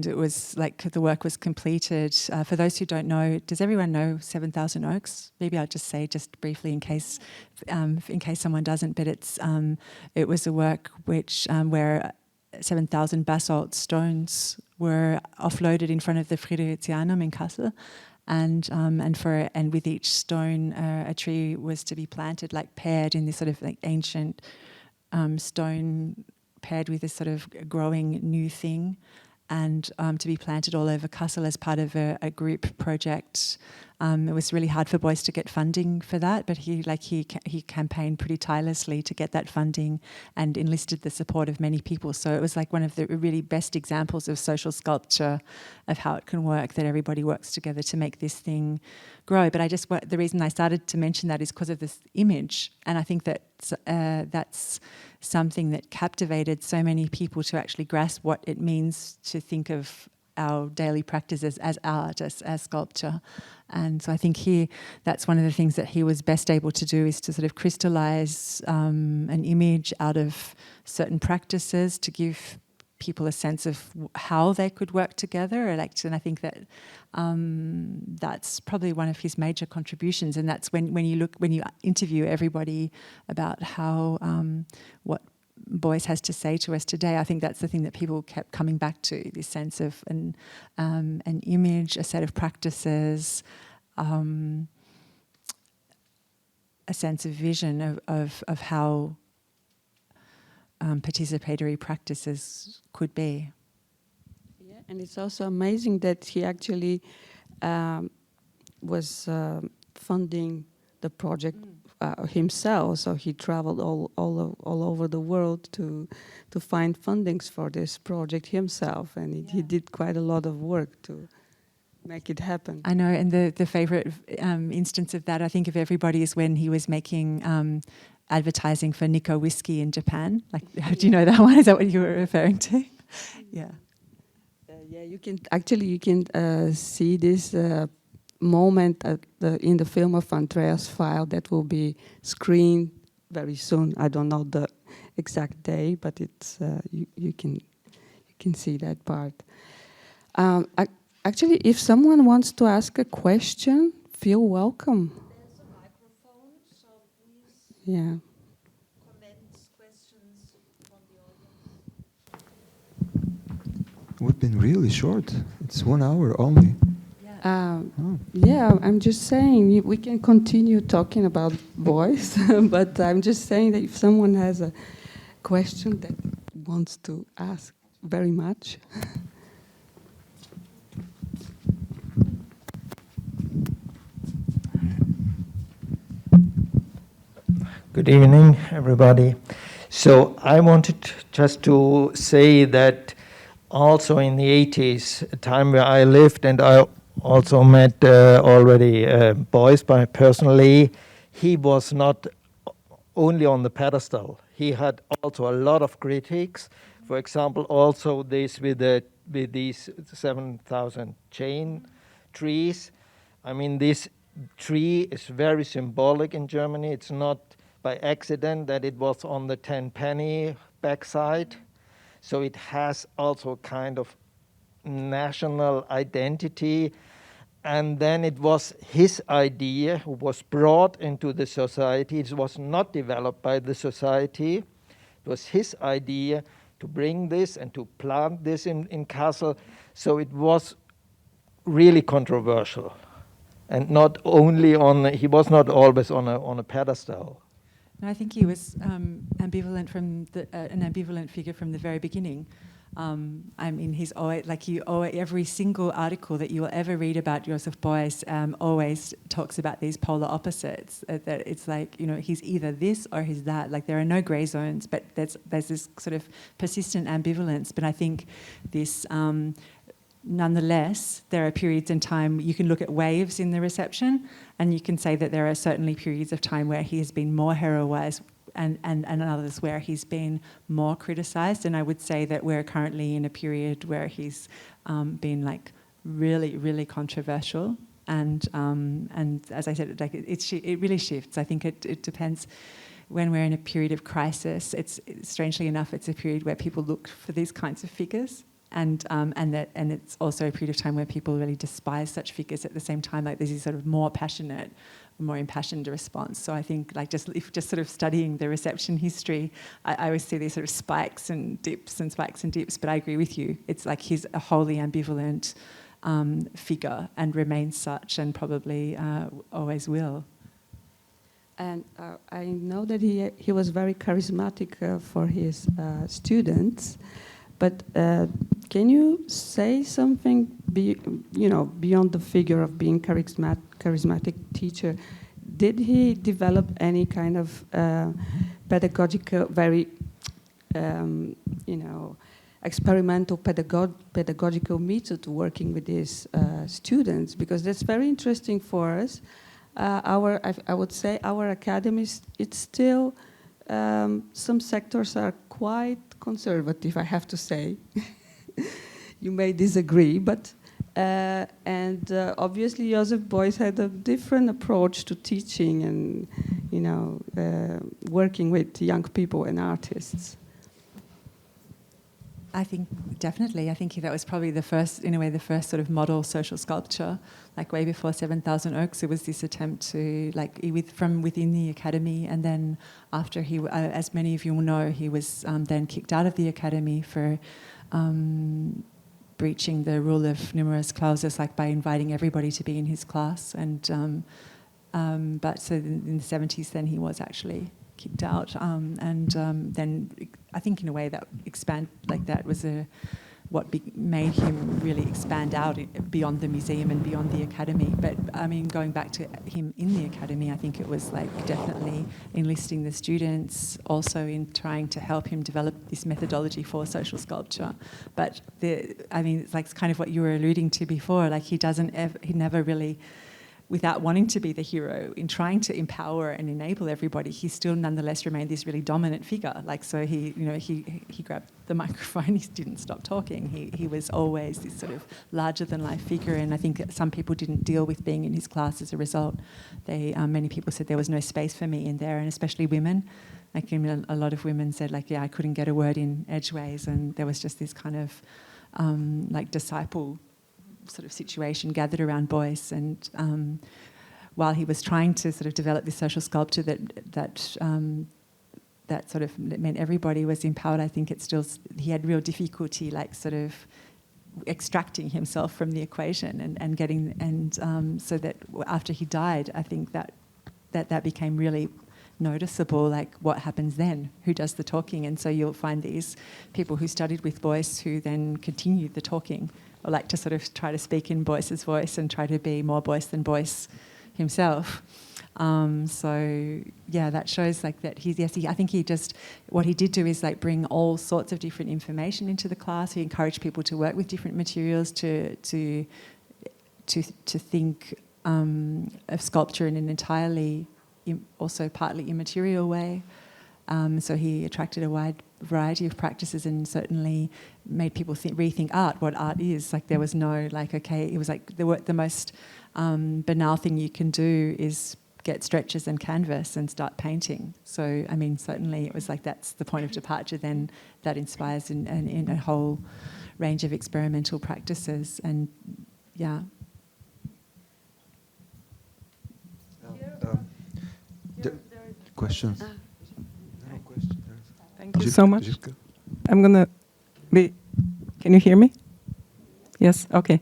it was like the work was completed. For those who don't know, does everyone know 7,000 Oaks? Maybe I'll just say just briefly in case someone doesn't. But it was a work which where 7,000 basalt stones were offloaded in front of the Fridericianum in Kassel, and with each stone a tree was to be planted, like paired in this sort of like ancient stone paired with this sort of growing new thing, and to be planted all over Kassel as part of a group project. It was really hard for Boyce to get funding for that, but he campaigned pretty tirelessly to get that funding and enlisted the support of many people. So it was like one of the really best examples of social sculpture, of how it can work, that everybody works together to make this thing grow. But the reason I started to mention that is because of this image, and I think that that's something that captivated so many people to actually grasp what it means to think of our daily practices as art, as sculpture. And so I think that's one of the things that he was best able to do, is to sort of crystallize an image out of certain practices to give people a sense of how they could work together. And I think that that's probably one of his major contributions. And that's when you interview everybody about how what Boyce has to say to us today, I think that's the thing that people kept coming back to, this sense of an image, a set of practices, a sense of vision of how participatory practices could be. Yeah, and it's also amazing that he actually was funding the project himself. So he traveled all over the world to find fundings for this project himself, and he did quite a lot of work to make it happen. I know, and the favorite instance of that, I think, of everybody is when he was making advertising for Nico whiskey in Japan. Like, do you know that one? Is that what you were referring to? Yeah. Yeah, you can see this moment in the film of Andreas File that will be screened very soon. I don't know the exact day, but it's you can see that part. Actually, if someone wants to ask a question, feel welcome. There's a microphone, so please. Yeah. Comments, questions from the audience. We've been really short. It's 1 hour only. Yeah, I'm just saying we can continue talking about Boyce, but I'm just saying that if someone has a question that wants to ask very much. Good evening, everybody. So I wanted just to say that also in the 80s, a time where I lived, and I also met already Boyce personally, he was not only on the pedestal. He had also a lot of critiques. For example, also this with these 7,000 chain trees. I mean, this tree is very symbolic in Germany. It's not by accident that it was on the 10-penny backside. So it has also kind of national identity. And then it was his idea who was brought into the society. It was not developed by the society. It was his idea to bring this and to plant this in Kassel. So it was really controversial. and not only on. He was not always on a pedestal. No, I think he was ambivalent from an ambivalent figure from the very beginning. I mean, he's always every single article that you will ever read about Joseph Beuys always talks about these polar opposites. That it's like, you know, he's either this or he's that. Like, there are no grey zones, but there's this sort of persistent ambivalence. But I think this, nonetheless, there are periods in time. You can look at waves in the reception, and you can say that there are certainly periods of time where he has been more heroised, and others where he's been more criticised. And I would say that we're currently in a period where he's been like really, really controversial. And as I said, like it really shifts. I think it depends. When we're in a period of crisis, it's strangely enough, it's a period where people look for these kinds of figures. And it's also a period of time where people really despise such figures at the same time. Like, there's this sort of more passionate, more impassioned response. So I think, like, just sort of studying the reception history, I always see these sort of spikes and dips. But I agree with you. It's like he's a wholly ambivalent figure and remains such, and probably always will. And I know that he was very charismatic for his students. But can you say something, beyond the figure of being charismatic teacher? Did he develop any kind of pedagogical, very, experimental pedagogical method working with his students? Because that's very interesting for us. I would say our academies, it's still, some sectors are quite conservative, I have to say. You may disagree, but obviously Joseph Beuys had a different approach to teaching and working with young people and artists. I think definitely. I think that was probably the first sort of model social sculpture. Like, way before 7,000 Oaks, it was this attempt to, like, from within the academy, and then after he, as many of you will know, he was then kicked out of the academy for breaching the rule of numerus clausus, like by inviting everybody to be in his class. And but so in the 70s, then he was actually kicked out, then I think in a way that was what made him really expand out beyond the museum and beyond the academy. But I mean, going back to him in the academy, I think it was like definitely enlisting the students, also in trying to help him develop this methodology for social sculpture. But it's like kind of what you were alluding to before. Like, he never really, without wanting to be the hero, in trying to empower and enable everybody, he still nonetheless remained this really dominant figure. Like, so he grabbed the microphone, he didn't stop talking. He was always this sort of larger than life figure, and I think that some people didn't deal with being in his class as a result. Many people said there was no space for me in there, and especially women. Like, a lot of women said, like, yeah, I couldn't get a word in edgeways, and there was just this kind of disciple sort of situation gathered around Boyce, and while he was trying to sort of develop this social sculpture that sort of meant everybody was empowered, I think he had real difficulty, like, sort of extracting himself from the equation and getting, so that after he died, I think that became really noticeable. Like, what happens then? Who does the talking? And so you'll find these people who studied with Boyce who then continued the talking, or like to sort of try to speak in Boyce's voice and try to be more Boyce than Boyce himself. So yeah, that shows like that I think what he did do is like bring all sorts of different information into the class. He encouraged people to work with different materials, to think of sculpture in an entirely, also partly immaterial way. So he attracted a wide variety of practices and certainly made people rethink art, what art is. Like, there was no, like, okay, it was like the most banal thing you can do is get stretchers and canvas and start painting. So, I mean, certainly it was like that's the point of departure then that inspires in a whole range of experimental practices. And, yeah. Questions? Thank you so much. I'm going to be... Can you hear me? Yes? Okay.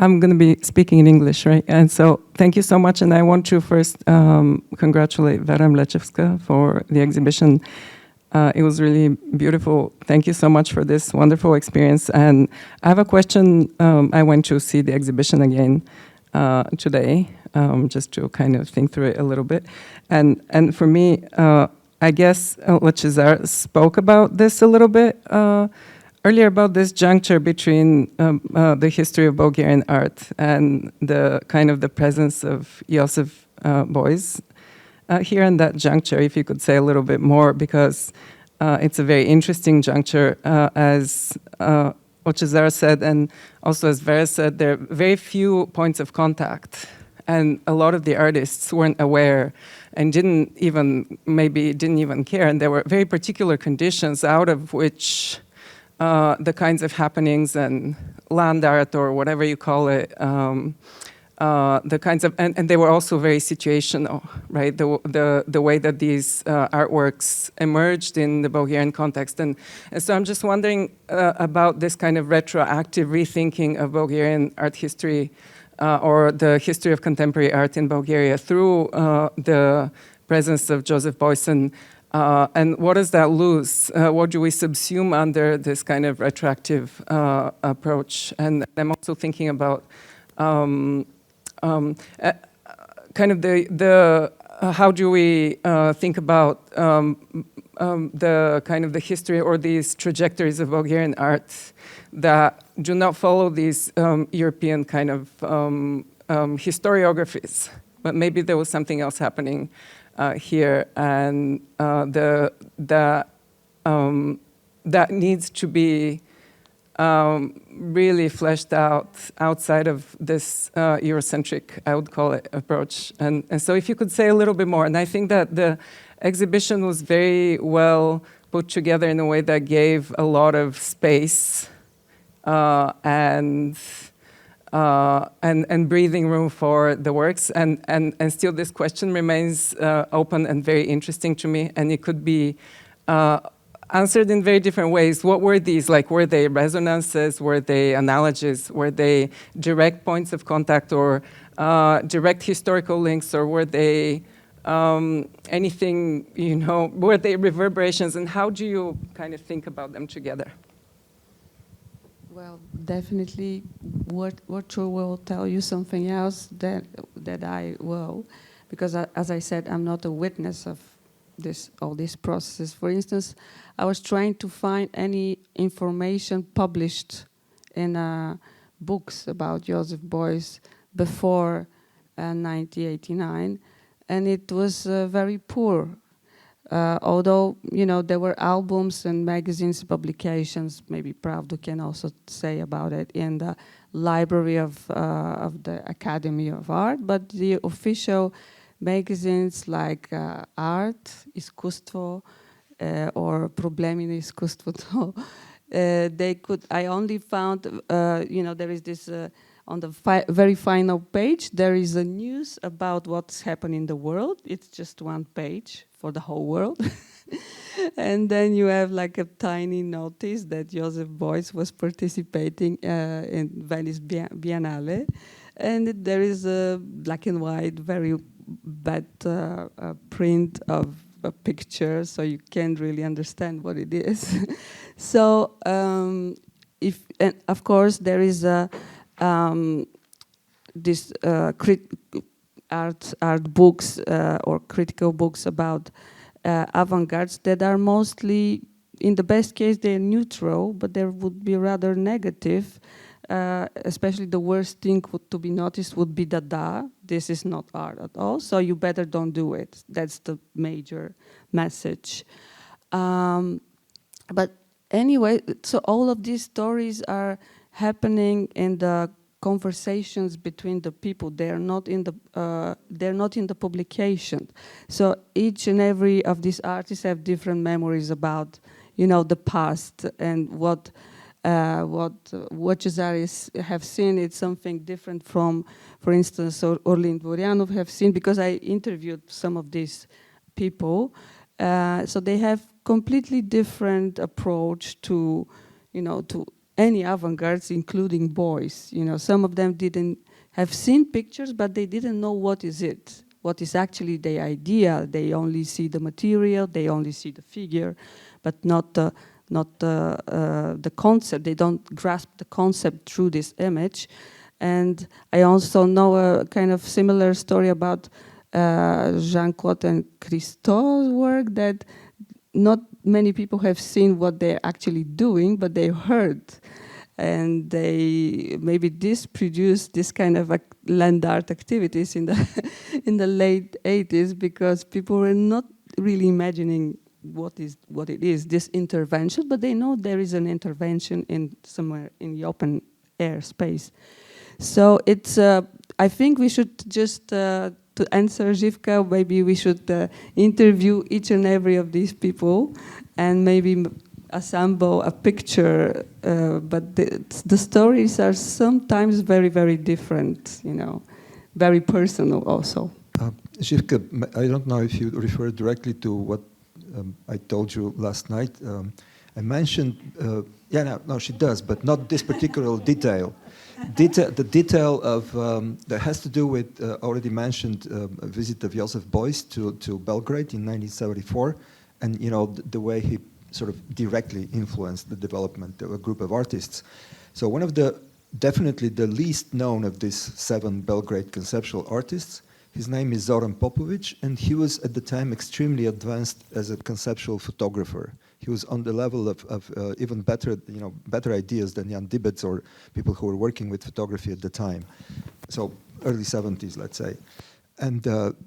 I'm going to be speaking in English, right? And so thank you so much. And I want to first congratulate Vera Mleczewska for the exhibition. It was really beautiful. Thank you so much for this wonderful experience. And I have a question. I went to see the exhibition again today, just to kind of think through it a little bit. And for me, I guess Cesar spoke about this a little bit earlier, about this juncture between the history of Bulgarian art and the kind of the presence of Joseph Beuys here in that juncture. If you could say a little bit more, because it's a very interesting juncture, as Cesar said, and also as Vera said, there are very few points of contact, and a lot of the artists weren't aware and didn't even care, and there were very particular conditions out of which the kinds of happenings and land art, or whatever you call it, the kinds of, and they were also very situational, right? The way that these artworks emerged in the Bulgarian context. And so I'm just wondering about this kind of retroactive rethinking of Bulgarian art history, or the history of contemporary art in Bulgaria through the presence of Joseph Beuys. And what does that lose? What do we subsume under this kind of retroactive approach? And I'm also thinking about kind of the how do we think about the kind of the history or these trajectories of Bulgarian art that do not follow these European kind of historiographies, but maybe there was something else happening here, and that needs to be really fleshed out outside of this Eurocentric, I would call it, approach. And so if you could say a little bit more. And I think that the exhibition was very well put together in a way that gave a lot of space and breathing room for the works, and still this question remains open and very interesting to me, and it could be answered in very different ways. What were these? Like, were they resonances? Were they analogies? Were they direct points of contact, or direct historical links, or were they anything, you know, were they reverberations, and how do you kind of think about them together? Well, definitely, what will tell you something else that I will, because as I said, I'm not a witness of all these processes. For instance, I was trying to find any information published in books about Joseph Beuys before 1989, and it was very poor. Although, you know, there were albums and magazines, publications, maybe Pravda can also say about it, in the library of the Academy of Art, but the official magazines like Art, Iskustvo, or Problemi na Iskustvuto, I only found, you know, there is this, on the very final page, there is a news about what's happening in the world. It's just one page for the whole world. And then you have like a tiny notice that Joseph Beuys was participating in Venice Biennale. And there is a black and white, very bad print of a picture, so you can't really understand what it is. So, and of course, there is this art books or critical books about avant-gardes that are mostly, in the best case, they're neutral, but they would be rather negative. Especially the worst thing to be noticed would be Dada. This is not art at all, so you better don't do it. That's the major message. But anyway, so all of these stories are happening in the conversations between the people. They are not in the publication. So each and every of these artists have different memories about, you know, the past, and what Cesaris have seen. It's something different from, for instance, Orlin Dvoryanov have seen, because I interviewed some of these people. So they have completely different approach to, you know, to any avant-gardes, including Boyce. You know, some of them didn't have seen pictures, but they didn't know what is it. What is actually the idea? They only see the material, they only see the figure, but not the concept. They don't grasp the concept through this image. And I also know a kind of similar story about Jean-Claude and Christophe's work, that not many people have seen what they're actually doing, but they heard. And they maybe this produced this kind of land art activities in the in the late 80s, because people were not really imagining what it is, this intervention, but they know there is an intervention in somewhere in the open air space. So it's I think we should just to answer Živka, maybe we should interview each and every of these people and maybe assemble a picture, but the stories are sometimes very, very different, you know, very personal also. Živka, I don't know if you refer directly to what I told you last night. I mentioned, no, she does, but not this particular detail. The detail of that has to do with already mentioned a visit of Joseph Boyce to Belgrade in 1974, and you know the way he sort of directly influenced the development of a group of artists. So one of the definitely the least known of these 7 Belgrade conceptual artists, his name is Zoran Popović, and he was at the time extremely advanced as a conceptual photographer. He was on the level of even better, you know, better ideas than Jan Dibec or people who were working with photography at the time. So early 70s, let's say. And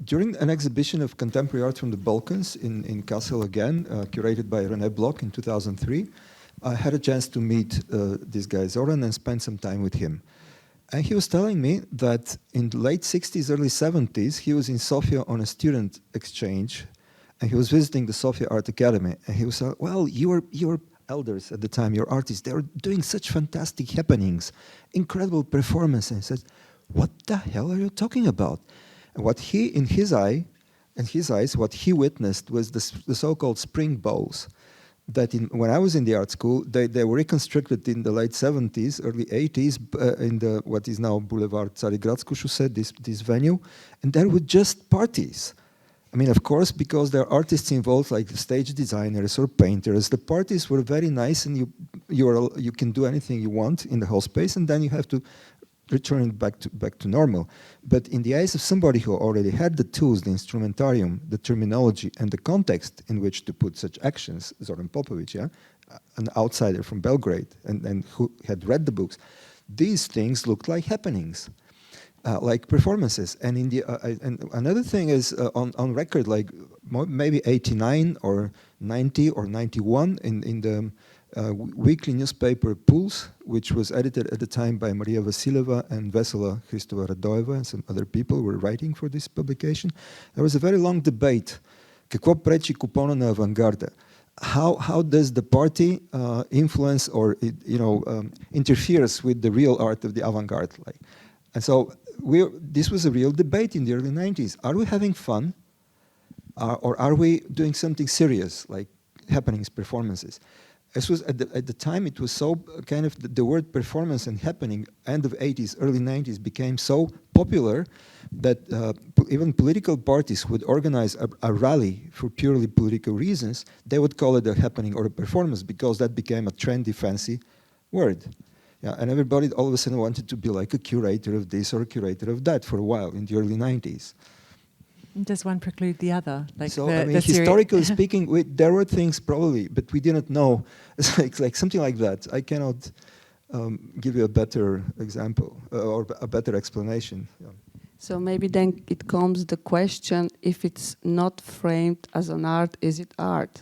during an exhibition of contemporary art from the Balkans in Kassel again, curated by René Bloch in 2003, I had a chance to meet this guy Zoran and spend some time with him. And he was telling me that in the late 60s, early 70s, he was in Sofia on a student exchange, and he was visiting the Sofia Art Academy. And he was saying, well, your elders at the time, your artists, they were doing such fantastic happenings, incredible performances. And he said, what the hell are you talking about? And what he, in his eyes, what he witnessed was the so-called spring bows. That when I was in the art school, they were reconstructed in the late 70s, early 80s, in the what is now Boulevard Carigradsku Šose, this venue, and there were just parties. I mean, of course, because there are artists involved, like stage designers or painters. The parties were very nice, and you can do anything you want in the whole space, and then you have to return back to normal. But in the eyes of somebody who already had the tools, the instrumentarium, the terminology, and the context in which to put such actions, Zoran Popović, yeah, an outsider from Belgrade, and who had read the books, these things looked like happenings, like performances. And in the and another thing is on record, like maybe 89 or 90 or 91 in the weekly newspaper Puls, which was edited at the time by Maria Vasileva and Vesela Hristova Radoeva, and some other people were writing for this publication. There was a very long debate. Какво пречи купона на авангарда? How does the party influence or interferes with the real art of the avant-garde? Like, and so this was a real debate in the early 90s. Are we having fun, or are we doing something serious, like happenings, performances? This was at the time, it was so kind of the word performance and happening, end of 80s, early 90s, became so popular that even political parties would organize a rally for purely political reasons. They would call it a happening or a performance, because that became a trendy, fancy word. Yeah, and everybody all of a sudden wanted to be like a curator of this or a curator of that for a while in the early 90s. Does one preclude the other? Like so, I mean, historically speaking, there were things probably, but we didn't know. It's like something like that. I cannot give you a better example or a better explanation. Yeah. So maybe then it comes the question, if it's not framed as an art, is it art?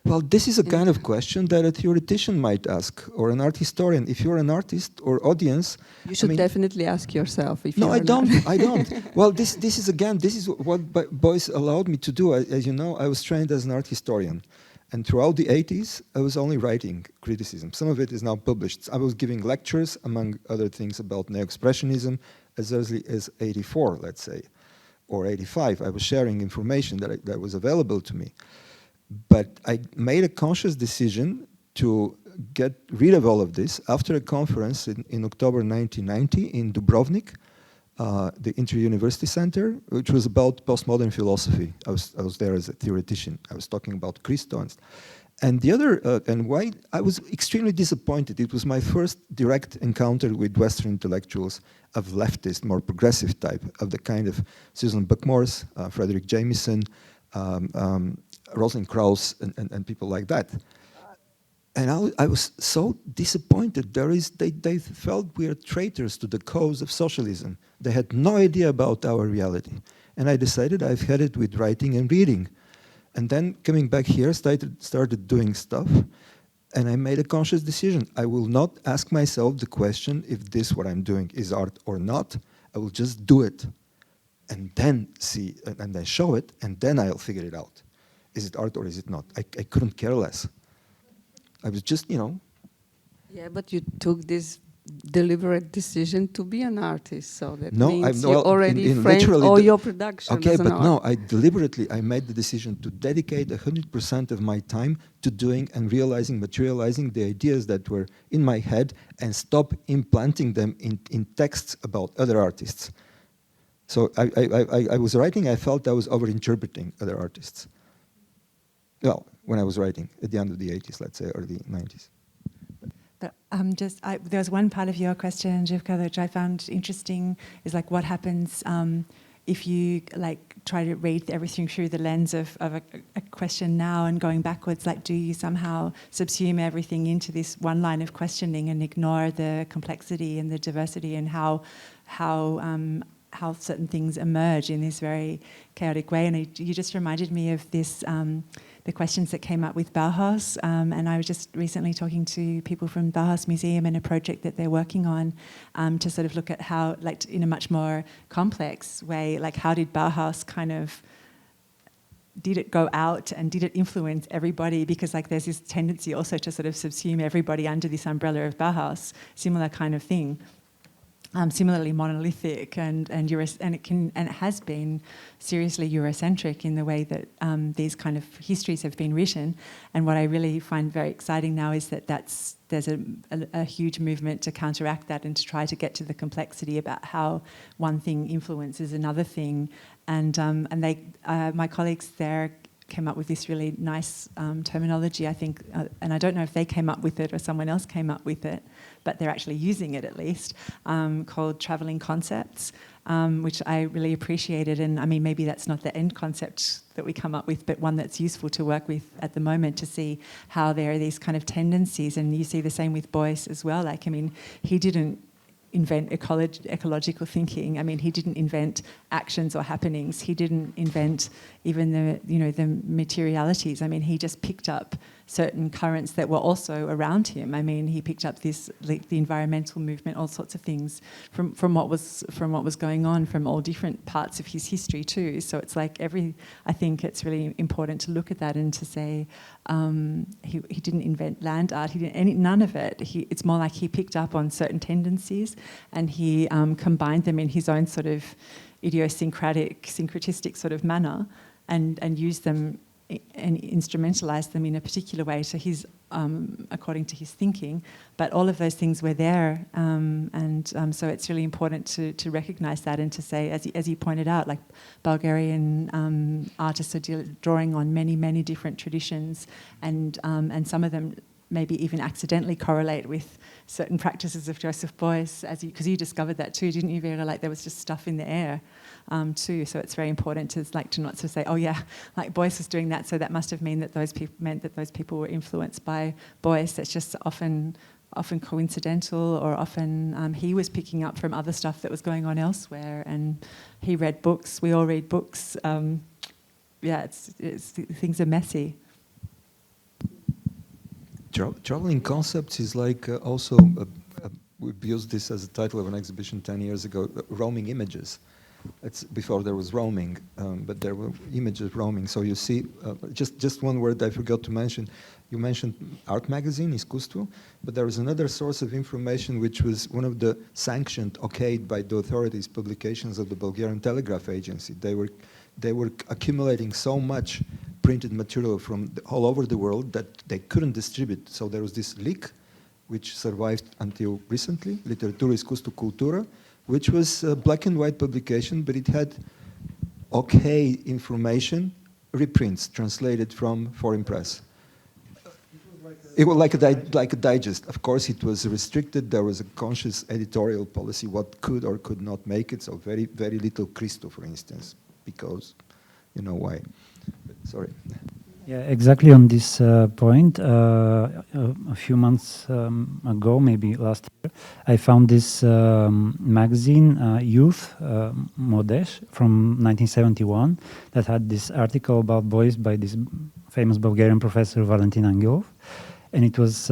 Well, this is a kind of question that a theoretician might ask, or an art historian. If you're an artist or audience, you should definitely ask yourself. If no, I don't. I don't. Well, this is what Boyce allowed me to do. As you know, I was trained as an art historian, and throughout the 80s, I was only writing criticism. Some of it is now published. I was giving lectures, among other things, about neo-expressionism as early as 84, let's say, or 85. I was sharing information that was available to me. But I made a conscious decision to get rid of all of this after a conference in October 1990 in Dubrovnik, the Inter-University Center, which was about postmodern philosophy. I was there as a theoretician. I was talking about Christo and the other, and why I was extremely disappointed. It was my first direct encounter with Western intellectuals of leftist, more progressive type, of the kind of Susan Buck-Morss, Frederick Jameson, Rosalind Krauss, and people like that. And I was so disappointed. They felt we are traitors to the cause of socialism. They had no idea about our reality. And I decided I've had it with writing and reading. And then coming back here, started doing stuff. And I made a conscious decision. I will not ask myself the question if this, what I'm doing, is art or not. I will just do it. And then see, and then show it, and then I'll figure it out. Is it art or is it not? I couldn't care less. I was just, you know. Yeah, but you took this deliberate decision to be an artist, so that no, means you already framed all your production. Okay, as an but art. no, I made the decision to dedicate 100% of my time to doing and realizing, materializing the ideas that were in my head and stop implanting them in texts about other artists. So I was writing, I felt I was over-interpreting other artists. Well, when I was writing at the end of the 80s, let's say, early 90s. But there was one part of your question, Živka, which I found interesting, is like what happens if you like try to read everything through the lens of a question now and going backwards. Like, do you somehow subsume everything into this one line of questioning and ignore the complexity and the diversity and how certain things emerge in this very chaotic way? And you just reminded me of this. The questions that came up with Bauhaus, and I was just recently talking to people from Bauhaus Museum and a project that they're working on to sort of look at how, like in a much more complex way, like how did Bauhaus kind of, did it go out and did it influence everybody? Because like there's this tendency also to sort of subsume everybody under this umbrella of Bauhaus, similar kind of thing. Similarly monolithic and it has been seriously Eurocentric in the way that these kind of histories have been written. And what I really find very exciting now is that there's a huge movement to counteract that and to try to get to the complexity about how one thing influences another thing. And my colleagues there came up with this really nice terminology, I think, and I don't know if they came up with it or someone else came up with it, but they're actually using it at least, called travelling concepts, which I really appreciated. And I mean, maybe that's not the end concept that we come up with, but one that's useful to work with at the moment to see how there are these kind of tendencies. And you see the same with Boyce as well. Like, I mean, he didn't invent ecological thinking. I mean, he didn't invent actions or happenings. He didn't invent even the materialities. I mean, he just picked up certain currents that were also around him. I mean, he picked up the environmental movement, all sorts of things from what was going on from all different parts of his history too. So it's like I think it's really important to look at that and to say he didn't invent land art. He didn't none of it. It's more like he picked up on certain tendencies and he combined them in his own sort of syncretistic sort of manner and used them and instrumentalized them in a particular way to his, according to his thinking. But all of those things were there, so it's really important to recognize that and to say, as you pointed out, like Bulgarian artists are drawing on many, many different traditions, and some of them maybe even accidentally correlate with certain practices of Joseph Boyce, because you discovered that too, didn't you, Vera? Like there was just stuff in the air too. So it's very important to not to say, oh yeah, like Boyce was doing that, so that must have meant that those people were influenced by Boyce. It's just often coincidental, or often he was picking up from other stuff that was going on elsewhere, and he read books. We all read books. Things are messy. Traveling concepts is like also, we've used this as a title of an exhibition 10 years ago, roaming images. It's before there was roaming, but there were images roaming. So you see, just one word I forgot to mention. You mentioned art magazine, Iskustvo, but there was another source of information which was one of the sanctioned, okayed by the authorities, publications of the Bulgarian Telegraph Agency. They were accumulating so much printed material from all over the world that they couldn't distribute. So there was this leak, which survived until recently, Literatura Iskustvo Kultura, which was a black and white publication, but it had okay information, reprints translated from foreign press. It was like a digest. Of course, it was restricted. There was a conscious editorial policy, what could or could not make it. So very, very little Christo, for instance, because you know why. But sorry. Yeah, exactly on this point. A few months ago, maybe last year, I found this magazine, Youth, Modesh, from 1971, that had this article about boys by this famous Bulgarian professor, Valentin Angelov. And it was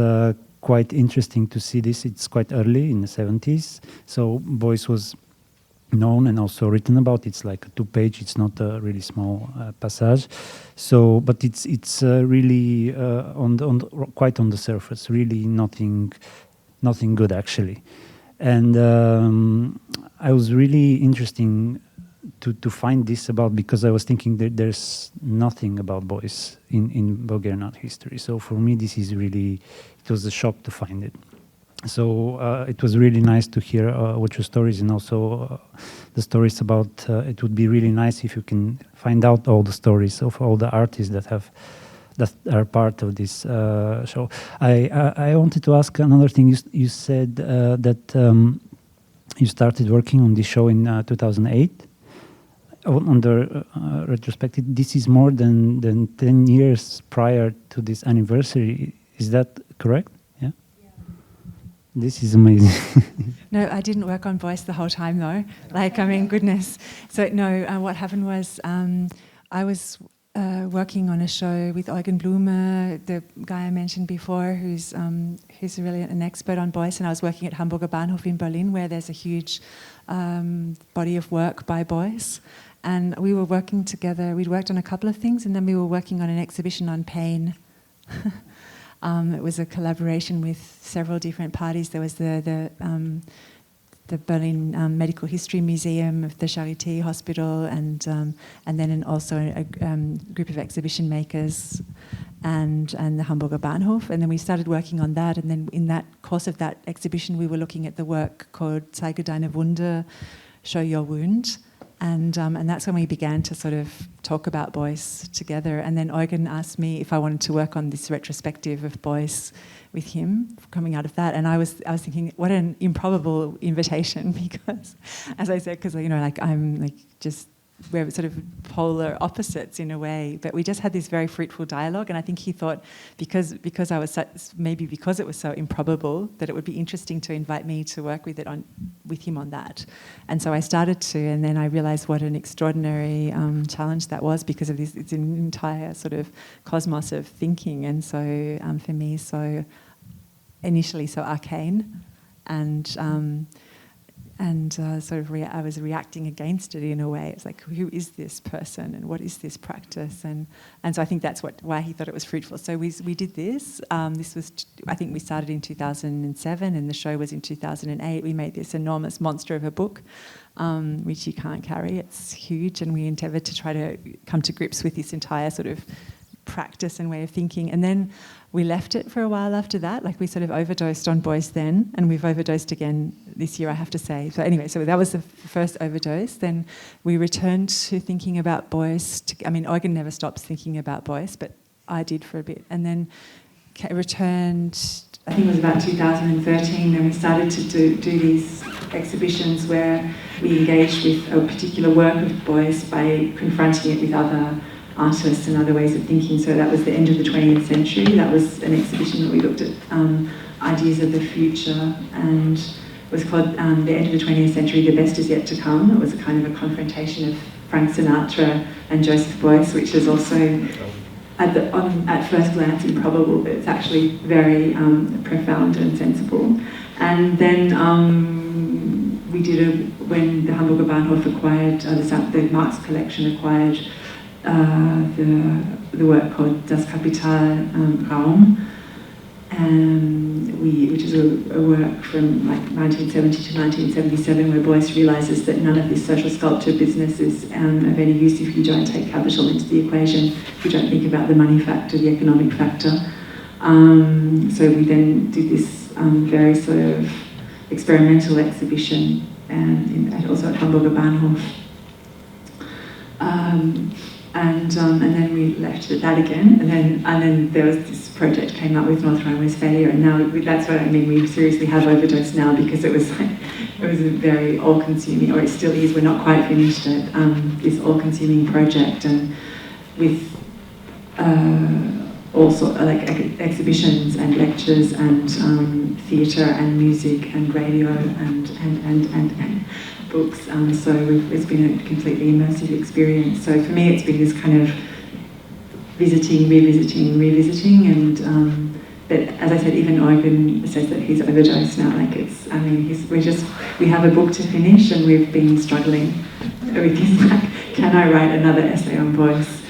quite interesting to see this. It's quite early in the 70s. So Boyce was known and also written about. It's like a 2-page. It's not a really small passage. So, but it's really quite on the surface. Really nothing good actually. And I was really interesting to find this about, because I was thinking that there's nothing about Boyce in Bulgarian art history. So for me, this is really, it was a shock to find it. So it was really nice to hear what your stories, and also the stories about, it would be really nice if you can find out all the stories of all the artists that are part of this show. I wanted to ask another thing. You said that you started working on this show in 2008. On the retrospective, this is more than 10 years prior to this anniversary. Is that correct? Yeah. This is amazing. No, I didn't work on Boyce the whole time though. Like, I mean, goodness. So no, what happened was I was working on a show with Eugen Blume, the guy I mentioned before, who's really an expert on Boyce, and I was working at Hamburger Bahnhof in Berlin, where there's a huge body of work by Boyce. And we were working together. We'd worked on a couple of things, and then we were working on an exhibition on pain. It was a collaboration with several different parties. There was the Berlin Medical History Museum of the Charité Hospital, and then also a group of exhibition makers, and the Hamburger Bahnhof. And then we started working on that. And then in that course of that exhibition, we were looking at the work called Zeige deine Wunde, Show Your Wound. And that's when we began to sort of talk about Boyce together. And then Eugen asked me if I wanted to work on this retrospective of Boyce with him, coming out of that. And I was thinking, what an improbable invitation, because, as I said, because, you know, like, I'm like just, we're sort of polar opposites in a way, but we just had this very fruitful dialogue. And I think he thought, because I was maybe because it was so improbable, that it would be interesting to invite me to work with him on that. And so I started to, and then I realized what an extraordinary challenge that was, because of this, it's an entire sort of cosmos of thinking. And so for me, so initially so arcane, and sort of I was reacting against it in a way. It's like, who is this person and what is this practice? And so I think that's why he thought it was fruitful. So we did this. This was, I think we started in 2007, and the show was in 2008. We made this enormous monster of a book, which you can't carry. It's huge, and we endeavoured to try to come to grips with this entire sort of practice and way of thinking. And then we left it for a while after that. Like, we sort of overdosed on Boyce then, and we've overdosed again this year, I have to say. So anyway, so that was the first overdose. Then we returned to thinking about Boyce. I mean, Eugen never stops thinking about Boyce, but I did for a bit. And then returned, I think it was about 2013, and we started to do these exhibitions where we engaged with a particular work of Boyce by confronting it with other artists and other ways of thinking. So that was the end of the 20th century. That was an exhibition that we looked at ideas of the future, and it was called The End of the 20th Century, The Best Is Yet to Come. It was a kind of a confrontation of Frank Sinatra and Joseph Boyce, which is also at first glance improbable, but it's actually very profound and sensible. And then we did when the Hamburger Bahnhof acquired, the Marx collection acquired the work called Das Kapital Raum, which is a work from like 1970 to 1977, where Boyce realises that none of this social sculpture business is of any use if you don't take capital into the equation, if you don't think about the money factor, the economic factor. So we then did this very sort of experimental exhibition also at Hamburger Bahnhof. And then we left it at that again, and then there was this project came up with North Rhine-Westphalia, and now that's what I mean. We seriously have overdosed now because it was a very all-consuming, or it still is. We're not quite finished it. This all-consuming project, and with all sorts like exhibitions and lectures and theatre and music and radio and books, so it's been a completely immersive experience. So for me, it's been this kind of visiting, revisiting, and but as I said, even Eugen says that he's overdosed now. Like it's, I mean, we have a book to finish, and we've been struggling with this. Like, can I write another essay on Boyce?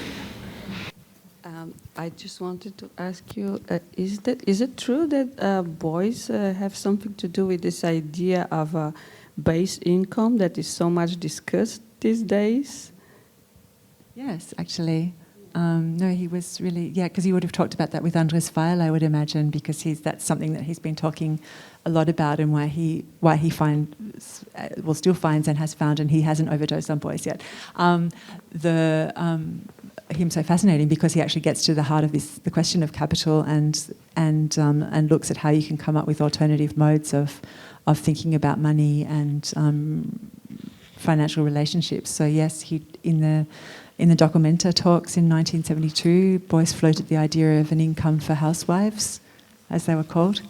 I just wanted to ask you: is it true that Boyce have something to do with this idea of a base income that is so much discussed these days? Yes, actually. No, he was really, because he would have talked about that with Andres Weil, I would imagine, because that's something that he's been talking a lot about, and why he still finds and has found, and he hasn't overdosed on Boyce yet. Him so fascinating because he actually gets to the heart of the question of capital, and looks at how you can come up with alternative modes of thinking about money and financial relationships. So yes, in the Documenta talks in 1972, Boyce floated the idea of an income for housewives, as they were called.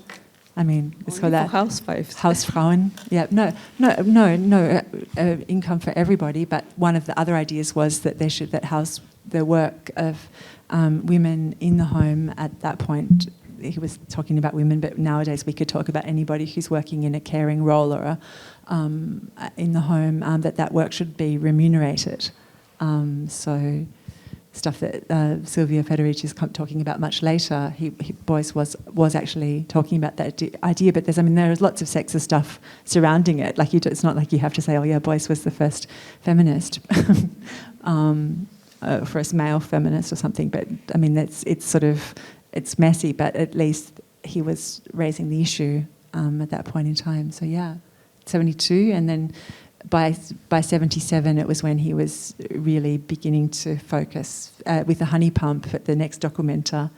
I mean, it's called that. Housewives. Hausfrauen. Yeah, no, income for everybody. But one of the other ideas was that the work of women in the home at that point. He was talking about women, but nowadays we could talk about anybody who's working in a caring role or in the home. That work should be remunerated. So stuff that Silvia Federici is talking about much later. Boyce was actually talking about that idea, but there's lots of sexist stuff surrounding it. Like it's not like you have to say, oh yeah, Boyce was the first feminist, first male feminist or something. But I mean, it's messy, but at least he was raising the issue at that point in time. So yeah, 72, and then by 77, it was when he was really beginning to focus with the honey pump at the next Documenta,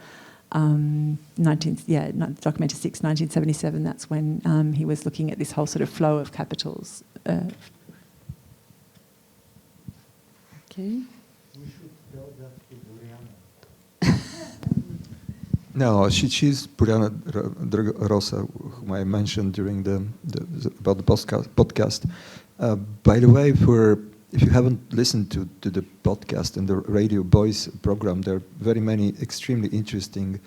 Documenta 6, 1977. That's when he was looking at this whole sort of flow of capitals. Okay. We should tell that to Buriana. No, she's Buriana Rosa, whom I mentioned during about the podcast. By the way, if you haven't listened to the podcast and the Radio BEUYS program, there are very many extremely interesting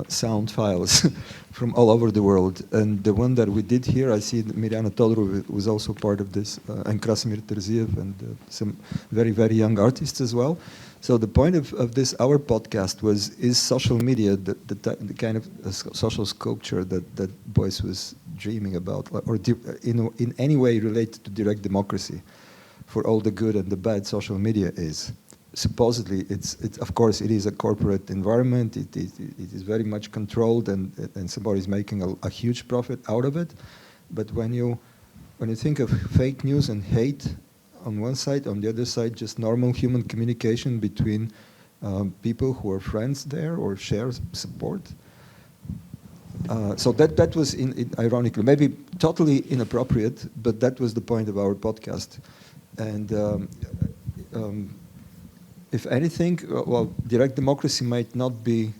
sound files from all over the world. And the one that we did here, I see Mirjana Todorov was also part of this, and Krasimir Terziev, and some very, very young artists as well. So the point of this, our podcast, is social media the kind of social sculpture that Boyce was dreaming about, or in any way related to direct democracy, for all the good and the bad social media is. Supposedly, it's of course it is a corporate environment. It is very much controlled, and somebody's making a huge profit out of it. But when you think of fake news and hate on one side, on the other side, just normal human communication between people who are friends there or share support. So that was ironically, maybe totally inappropriate, but that was the point of our podcast. And if anything, well, direct democracy might not be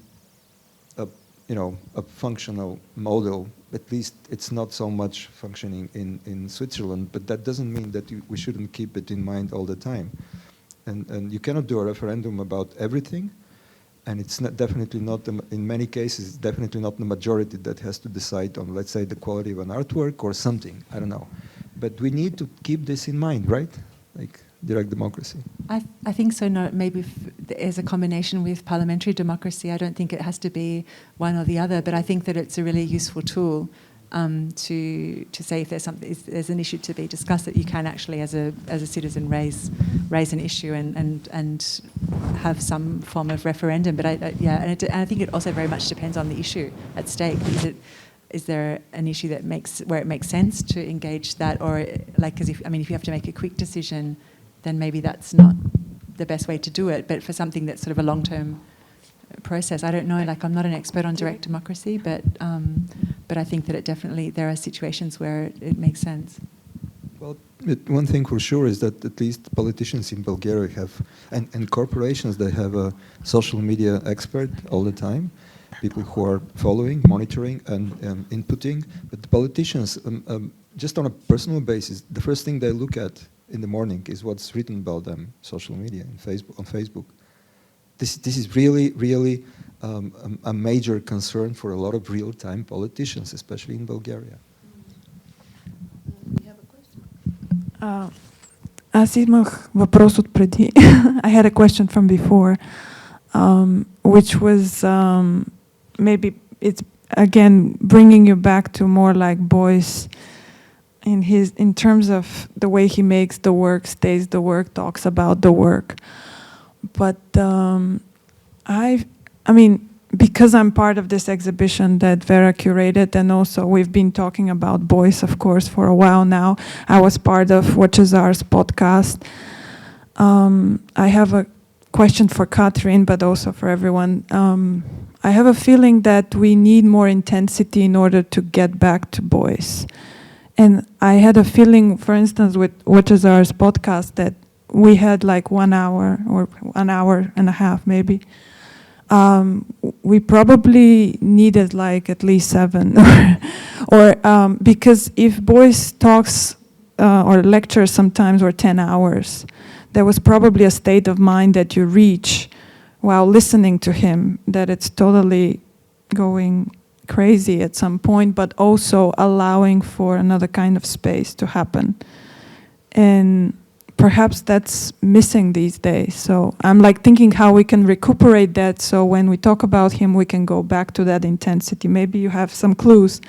a functional model. At least it's not so much functioning in Switzerland, but that doesn't mean that we shouldn't keep it in mind all the time. And you cannot do a referendum about everything, and it's definitely not, in many cases, it's definitely not the majority that has to decide on, let's say, the quality of an artwork or something, I don't know. But we need to keep this in mind, right? Like, direct democracy? I think so. No, maybe as a combination with parliamentary democracy. I don't think it has to be one or the other, but I think that it's a really useful tool to say if there's an issue to be discussed, that you can actually, as a citizen, raise an issue and have some form of referendum. But and I think it also very much depends on the issue at stake. Is there an issue where it makes sense to engage that, or like, because if you have to make a quick decision, then maybe that's not the best way to do it. But for something that's sort of a long-term process, I don't know. Like, I'm not an expert on direct democracy, but I think that there are situations where it makes sense. Well, one thing for sure is that at least politicians in Bulgaria have, and corporations, they have a social media expert all the time. People who are following, monitoring, and inputting. But the politicians, just on a personal basis, the first thing they look at in the morning is what's written about them, social media, on Facebook. This is really a major concern for a lot of real-time politicians, especially in Bulgaria. We have a question. Аз имах въпрос от преди. I had a question from before, which was maybe it's again bringing you back to more like Boyce in terms of the way he makes the work, stays the work, talks about the work. But I mean, because I'm part of this exhibition that Vera curated, and also we've been talking about Boyce, of course, for a while now. I was part of Wojciech's podcast. I have a question for Katrin, but also for everyone. I have a feeling that we need more intensity in order to get back to Boyce. And I had a feeling, for instance, with Wojciech's podcast, that we had like 1 hour or 1 hour and a half maybe. We probably needed like at least 7 or because if Boyce talks or lectures sometimes or 10 hours, there was probably a state of mind that you reach while listening to him, that it's totally going crazy at some point, but also allowing for another kind of space to happen. And perhaps that's missing these days. So I'm like thinking how we can recuperate that, so when we talk about him, we can go back to that intensity. Maybe you have some clues.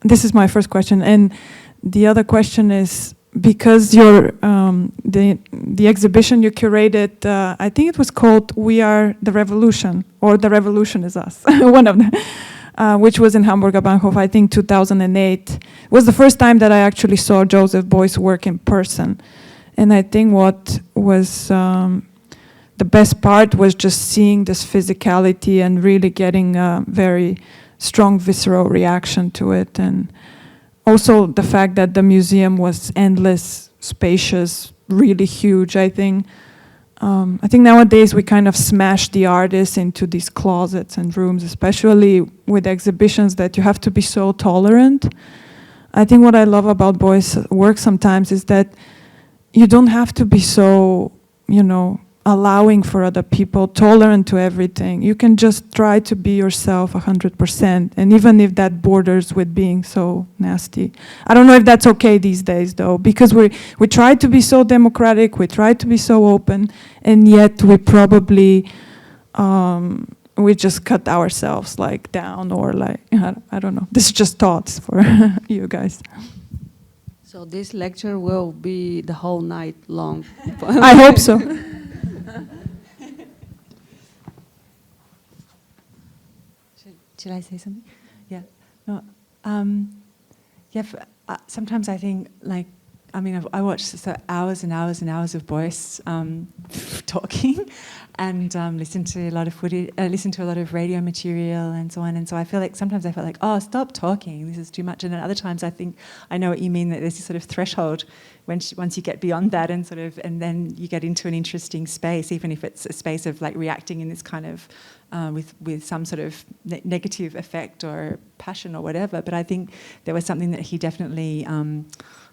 This is my first question. And the other question is, because your the exhibition you curated, I think it was called "We Are the Revolution" or "The Revolution Is Us," one of them, which was in Hamburger Bahnhof, I think 2008. It was the first time that I actually saw Joseph Beuys work in person, and I think what was the best part was just seeing this physicality and really getting a very strong visceral reaction to it. And also the fact that the museum was endless, spacious, really huge. I think nowadays we kind of smash the artists into these closets and rooms, especially with exhibitions, that you have to be so tolerant. I think what I love about Boyce's work sometimes is that you don't have to be so, allowing for other people, tolerant to everything. You can just try to be yourself 100%, and even if that borders with being so nasty. I don't know if that's okay these days, though, because we try to be so democratic, we try to be so open, and yet we probably we just cut ourselves like down, or like, I don't know. This is just thoughts for you guys. So this lecture will be the whole night long. I hope so. Should I say something? Yeah. No. Sometimes I think I watch hours and hours and hours of Boyce talking, and listen to a lot of footage, listen to a lot of radio material and so on. And so I feel like sometimes I feel like, oh, stop talking, this is too much. And then other times I think I know what you mean, that there's this sort of threshold once you get beyond that, and and then you get into an interesting space, even if it's a space of like reacting in this kind of with some sort of negative effect or passion or whatever. But I think there was something that he definitely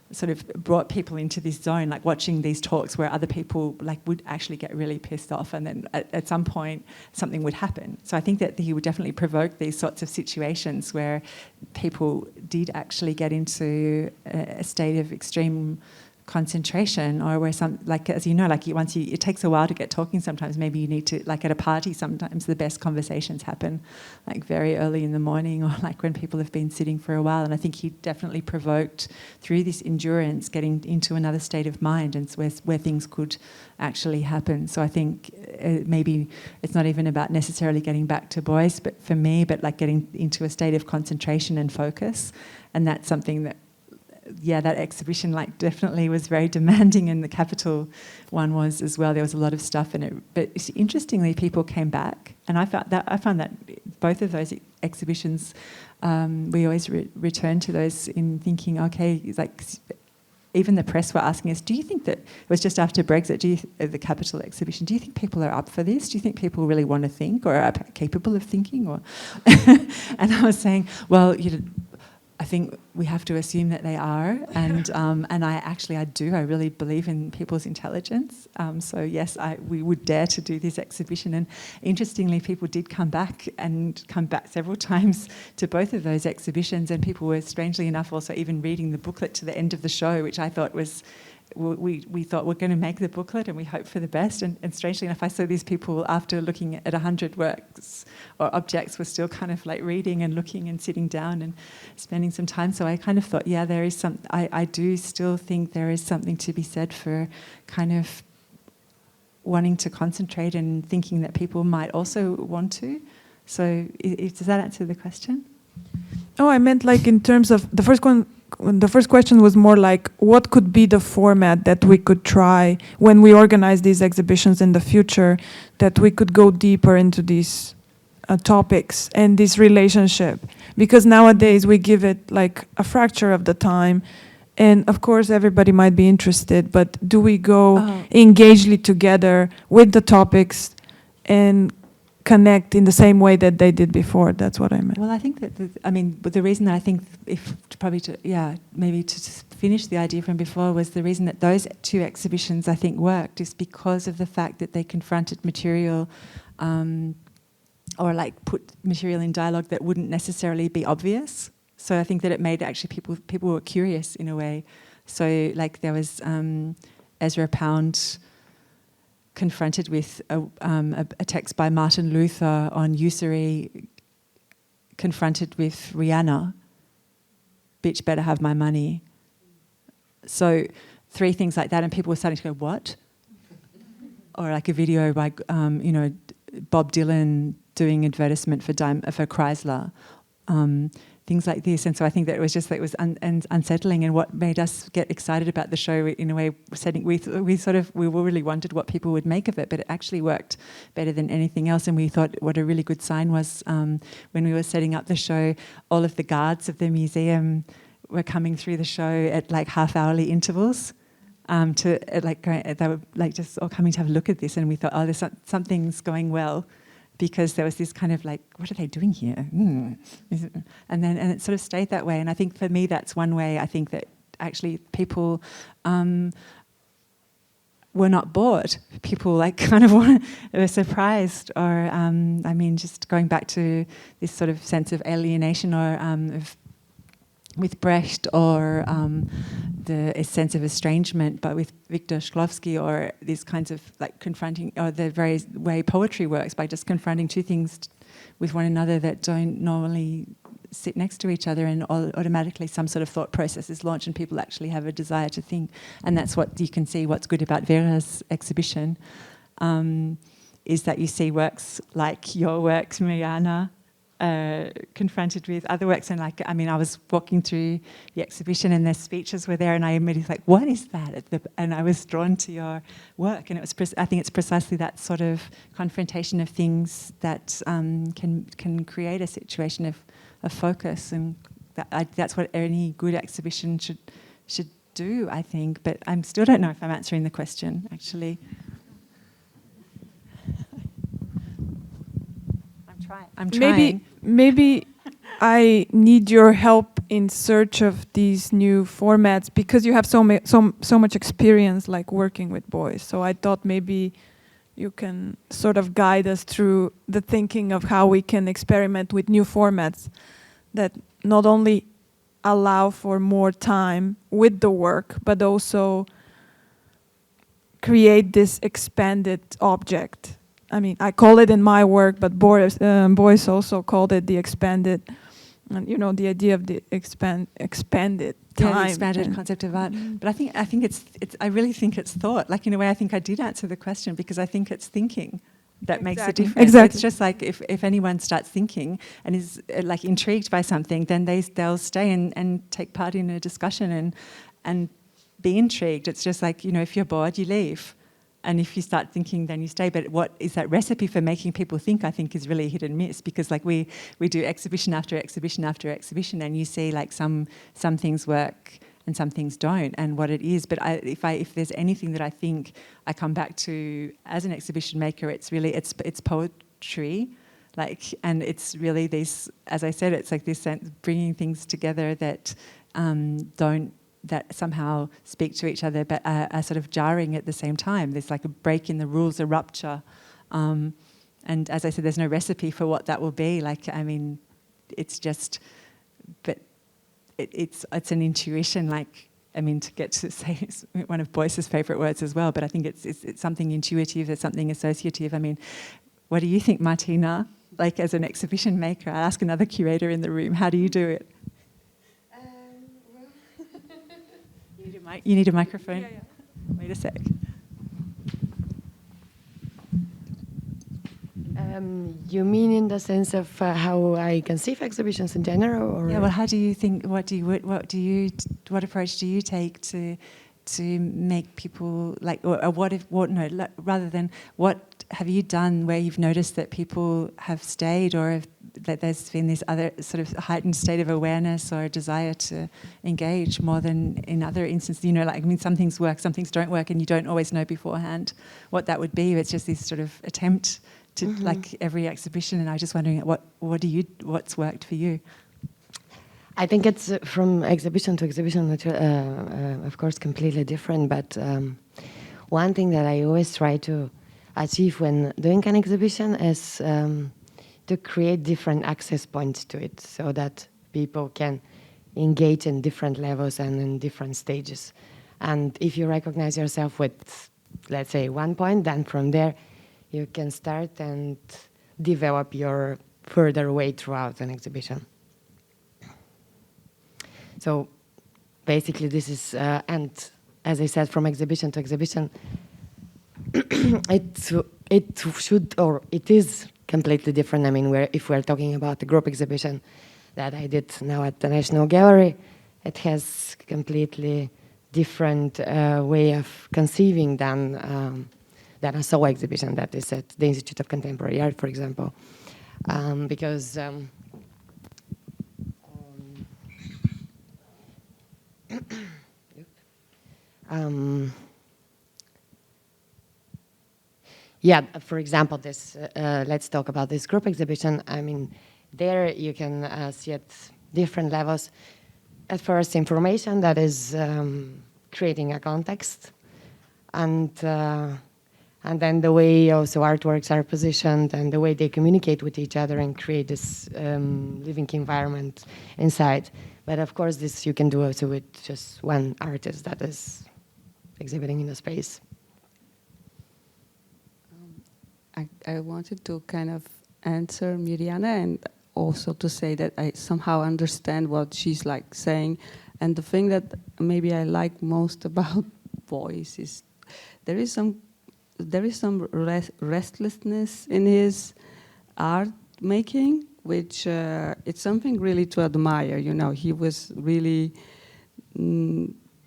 sort of brought people into this zone, like watching these talks where other people like would actually get really pissed off, and then at some point something would happen. So I think that he would definitely provoke these sorts of situations where people did actually get into a state of extreme concentration, or where some, like, as you know, like it takes a while to get talking sometimes. Maybe you need to, like at a party, sometimes the best conversations happen like very early in the morning, or like when people have been sitting for a while. And I think he definitely provoked, through this endurance, getting into another state of mind, and where things could actually happen. So I think maybe it's not even about necessarily getting back to Boyce, but for me, but like getting into a state of concentration and focus. And that's something that, yeah, that exhibition like definitely was very demanding, and the Capital one was as well. There was a lot of stuff in it, but interestingly, people came back, and I found that both of those exhibitions, we always return to those in thinking, okay, like even the press were asking us, do you think that, it was just after Brexit, the Capital exhibition, do you think people are up for this? Do you think people really want to think, or are capable of thinking? Or and I was saying, well, I think we have to assume that they are, and I do. I really believe in people's intelligence. So yes, we would dare to do this exhibition. And interestingly, people did come back several times to both of those exhibitions, and people were, strangely enough, also even reading the booklet to the end of the show, which I thought was. We thought we're going to make the booklet, and we hope for the best. And strangely enough, I saw these people, after looking at 100 works or objects, were still kind of like reading and looking and sitting down and spending some time. So I kind of thought, yeah, there is some. I do still think there is something to be said for kind of wanting to concentrate and thinking that people might also want to. So does that answer the question? Oh, I meant like in terms of the first one. The first question was more like, what could be the format that we could try when we organize these exhibitions in the future, that we could go deeper into these topics and this relationship? Because nowadays we give it like a fracture of the time, and of course everybody might be interested, but do we go engagedly together with the topics and connect in the same way that they did before? That's what I meant. Well, I think that, but the reason that I think, maybe to finish the idea from before, was the reason that those two exhibitions, I think, worked is because of the fact that they confronted material, or like put material in dialogue that wouldn't necessarily be obvious. So I think that it made actually people were curious in a way. So like there was Ezra Pound confronted with a text by Martin Luther on usury, confronted with Rihanna, bitch better have my money. So 3 things like that, and people were starting to go, what? Or like a video by Bob Dylan doing advertisement for Chrysler. Things like this. And so I think that it was just that it was unsettling, and what made us get excited about the show in a way, we really wondered what people would make of it, but it actually worked better than anything else. And we thought what a really good sign was when we were setting up the show, all of the guards of the museum were coming through the show at like half-hourly intervals. They were like just all coming to have a look at this, and we thought, there's something's going well. Because there was this kind of like, what are they doing here? And it sort of stayed that way. And I think for me, that's one way I think that actually people were not bored. People like kind of were surprised, or just going back to this sort of sense of alienation, or with Brecht, or the sense of estrangement, but with Viktor Shklovsky, or these kinds of like confronting, or the very way poetry works, by just confronting two things with one another that don't normally sit next to each other, and automatically some sort of thought process is launched, and people actually have a desire to think. And that's what you can see. What's good about Vera's exhibition is that you see works like your works, Mariana, confronted with other works, and I was walking through the exhibition and their speeches were there, and I immediately was like, what is that? And I was drawn to your work, and I think it's precisely that sort of confrontation of things that can create a situation of focus, and that's what any good exhibition should do, I think. But I still don't know if I'm answering the question, actually. I'm trying. Maybe I need your help in search of these new formats, because you have so much experience like working with boys. So I thought maybe you can sort of guide us through the thinking of how we can experiment with new formats that not only allow for more time with the work, but also create this expanded object. I mean, I call it in my work, but Boyce also called it the expanded, and you know, the idea of the expanded time. Yeah, the expanded concept of art. But I think it's I really think it's thought. Like in a way, I think I did answer the question because I think it's thinking that makes a difference. Exactly. It's just like if anyone starts thinking and is like intrigued by something, then they'll stay and take part in a discussion and be intrigued. It's just like, you know, if you're bored, you leave. And if you start thinking, then you stay. But what is that recipe for making people think, I think, is really hit and miss. Because like we do exhibition after exhibition after exhibition, and you see like some things work and some things don't, and what it is. But if there's anything that I think I come back to as an exhibition maker, it's really it's poetry, like, and it's really this, as I said, it's like this bringing things together that that somehow speak to each other but are sort of jarring at the same time. There's like a break in the rules, a rupture. And as I said, there's no recipe for what that will be. Like, I mean, it's just, but it's an intuition, like, I mean, to get to say it's one of Boyce's favourite words as well, but I think it's something intuitive, it's something associative. I mean, what do you think, Martina? Like, as an exhibition maker, I'll ask another curator in the room, how do you do it? You need a microphone? Yeah. Wait a sec. You mean in the sense of how I conceive exhibitions in general, or? Yeah. Well, how do you think? What approach do you take to make people like? Or rather than what have you done where you've noticed that people have stayed, or that there's been this other sort of heightened state of awareness or desire to engage more than in other instances? You know, like, I mean, some things work, some things don't work, and you don't always know beforehand what that would be. It's just this sort of attempt to, like every exhibition, and I was just wondering what's worked for you? I think it's from exhibition to exhibition, of course, completely different. But one thing that I always try to achieve when doing an exhibition is to create different access points to it, so that people can engage in different levels and in different stages. And if you recognize yourself with, let's say, one point, then from there you can start and develop your further way throughout an exhibition. So basically this is, and as I said, from exhibition to exhibition, it should, or it is completely different. I mean, if we're talking about the group exhibition that I did now at the National Gallery, it has completely different way of conceiving than a solo exhibition that is at the Institute of Contemporary Art, for example, because yeah, for example, this, let's talk about this group exhibition. I mean, there you can see at different levels. At first, information that is creating a context, and then the way also artworks are positioned and the way they communicate with each other and create this living environment inside. But of course, this you can do also with just one artist that is exhibiting in a space. I wanted to kind of answer Mirjana, and also to say that I somehow understand what she's like saying. And the thing that maybe I like most about Boyce is there is some restlessness in his art making, which it's something really to admire. You know, he was really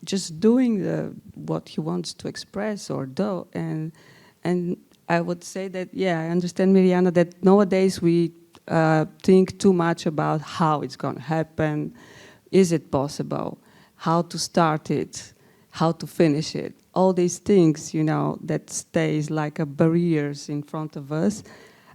just doing what he wants to express or do, and I would say that, yeah, I understand, Mirjana, that nowadays we think too much about how it's going to happen, is it possible, how to start it, how to finish it. All these things, you know, that stays like a barriers in front of us.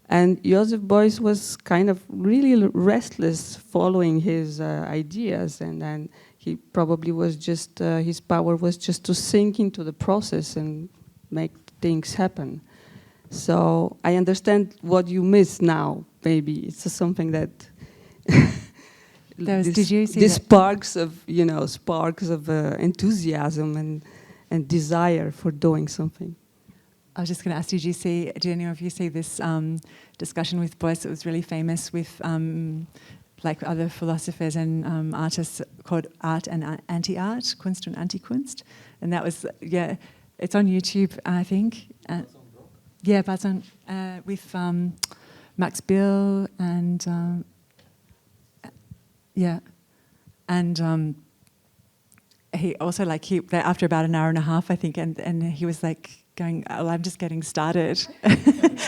And Joseph Beuys was kind of really restless following his ideas, and then he probably was just, his power was just to sink into the process and make things happen. So I understand what you miss now. Maybe it's something that Did you see these sparks of enthusiasm and desire for doing something. I was just going to ask, did any of you see this discussion with Boyce? It was really famous with like other philosophers and artists called Art and Anti-Art, Kunst und Anti-Kunst. And that was, yeah, it's on YouTube, I think. Yeah, but on, with Max Bill and, yeah. And he also, like, after about an hour and a half, I think, and he was like, going, oh, I'm just getting started.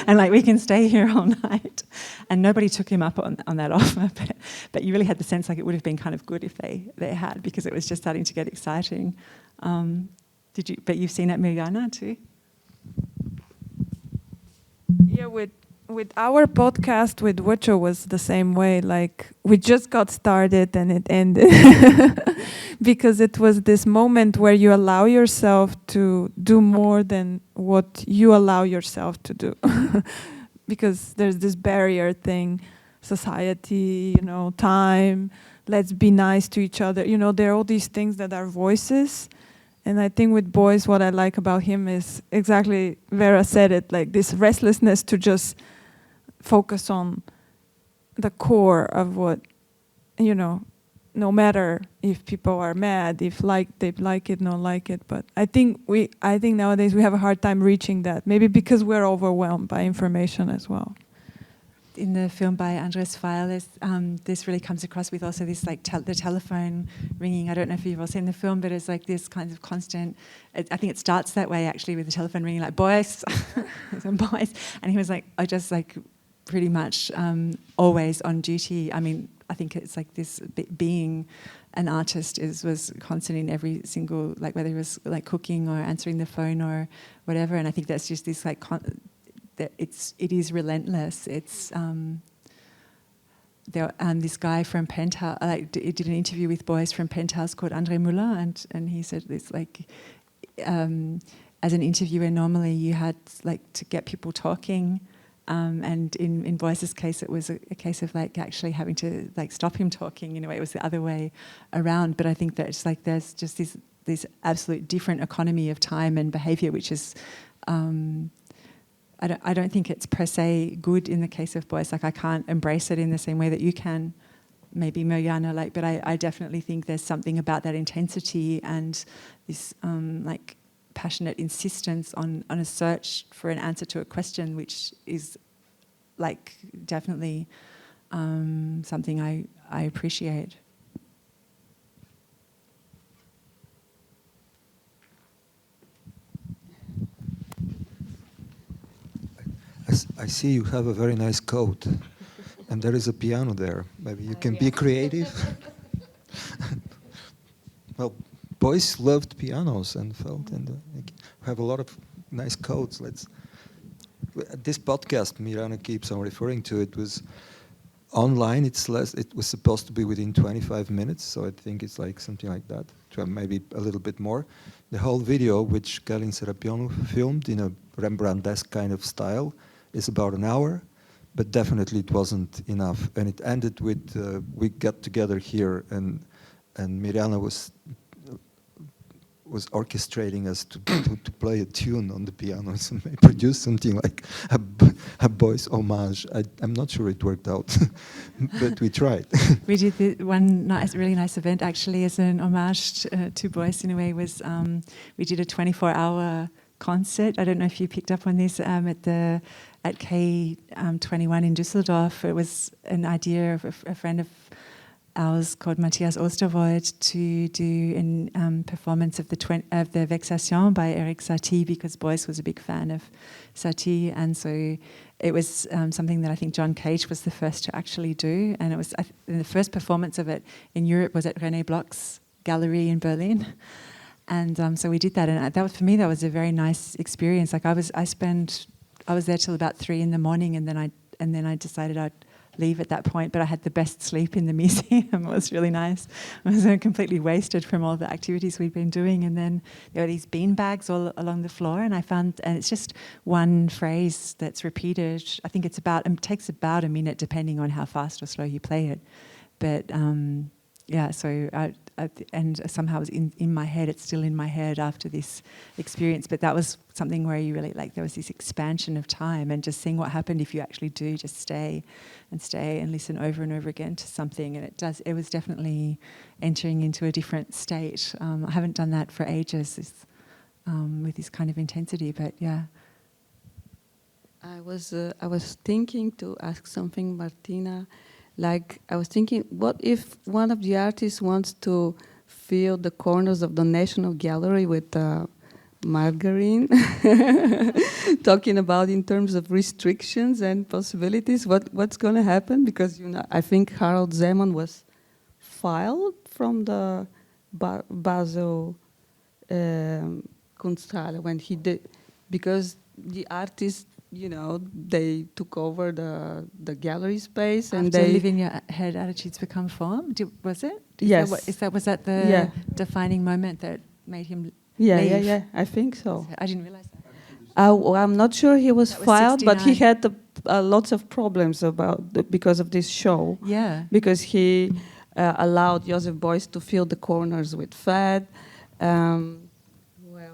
And like, we can stay here all night. And nobody took him up on that offer, but you really had the sense like it would have been kind of good if they had, because it was just starting to get exciting. But you've seen it, Mirjana, too? Yeah, with our podcast with Wucho was the same way. Like, we just got started and it ended. Because it was this moment where you allow yourself to do more than what you allow yourself to do. Because there's this barrier thing, society, you know, time, let's be nice to each other. You know, there are all these things that are voices. And I think with Boyce, what I like about him is exactly, Vera said it, like this restlessness to just focus on the core of what, you know, no matter if people are mad, if they like it, not like it. But I think nowadays we have a hard time reaching that. Maybe because we're overwhelmed by information as well. In the film by Andres Weil, this really comes across with also this like the telephone ringing. I don't know if you've all seen the film, but it's like this kind of constant. I think it starts that way actually, with the telephone ringing, like Boyce, Boyce, and he was like, I just like pretty much always on duty. I mean, I think it's like this being an artist was constant in every single, like whether he was like cooking or answering the phone or whatever. And I think that's just this like it is relentless. It's this guy from Penthouse, did an interview with Boyce from Penthouse called André Muller, and he said this like, as an interviewer normally you had like to get people talking. And in Boyce's case, it was a case of like actually having to like stop him talking. In a way, it was the other way around. But I think that it's like there's just this absolute different economy of time and behaviour, which is I don't think it's per se good in the case of Boyce. Like I can't embrace it in the same way that you can, maybe Mirjana. Like, but I definitely think there's something about that intensity and this like passionate insistence on a search for an answer to a question, which is like definitely something I appreciate. I see you have a very nice coat, and there is a piano there. Maybe you can be creative. Well, Boyce loved pianos and felt, and have a lot of nice coats. This podcast Mirjana keeps on referring to, it was online. It was supposed to be within 25 minutes, so I think it's like something like that, maybe a little bit more. The whole video, which Kalin Serapionu filmed in a Rembrandtesque kind of style, is about an hour, but definitely it wasn't enough. And it ended with we got together here, and Mirjana was orchestrating us to play a tune on the piano and produce something like a Boyce homage. I'm not sure it worked out, but we tried. We did one really nice event actually as an homage to Boyce in a way. Was we did a 24-hour concert. I don't know if you picked up on this at K21 in Düsseldorf. It was an idea of a friend of ours called Matthias Osterwold to do a performance of the Vexation by Eric Satie, because Boyce was a big fan of Satie, and so it was something that I think John Cage was the first to actually do, and it was the first performance of it in Europe was at René Bloch's gallery in Berlin, and so we did that, and that was, for me, that was a very nice experience. Like I was there till about 3 a.m, and then I decided I'd leave at that point, but I had the best sleep in the museum. It was really nice. I was completely wasted from all the activities we'd been doing, and then there were these bean bags all along the floor, and it's just one phrase that's repeated. I think it takes about a minute depending on how fast or slow you play it, but yeah, so and somehow it was in my head. It's still in my head after this experience. But that was something where you really, like, there was this expansion of time and just seeing what happened if you actually do just stay and listen over and over again to something. And it was definitely entering into a different state. I haven't done that for ages with this kind of intensity, but yeah. I was thinking to ask something, Martina. Like, I was thinking, what if one of the artists wants to fill the corners of the National Gallery with margarine, talking about in terms of restrictions and possibilities, what's going to happen? Because, you know, I think Harold Zeman was filed from the Basel Kunsthalle when he did, because the artists, you know, they took over the gallery space, and After they live in your head attitudes become form. Was it? Yes. Was that the defining moment that made him leave? Yeah. I think so. I didn't realize that. I'm not sure he was That was filed, but he 69. had lots of problems because of this show. Yeah. Because he allowed Joseph Beuys to fill the corners with fat. Well,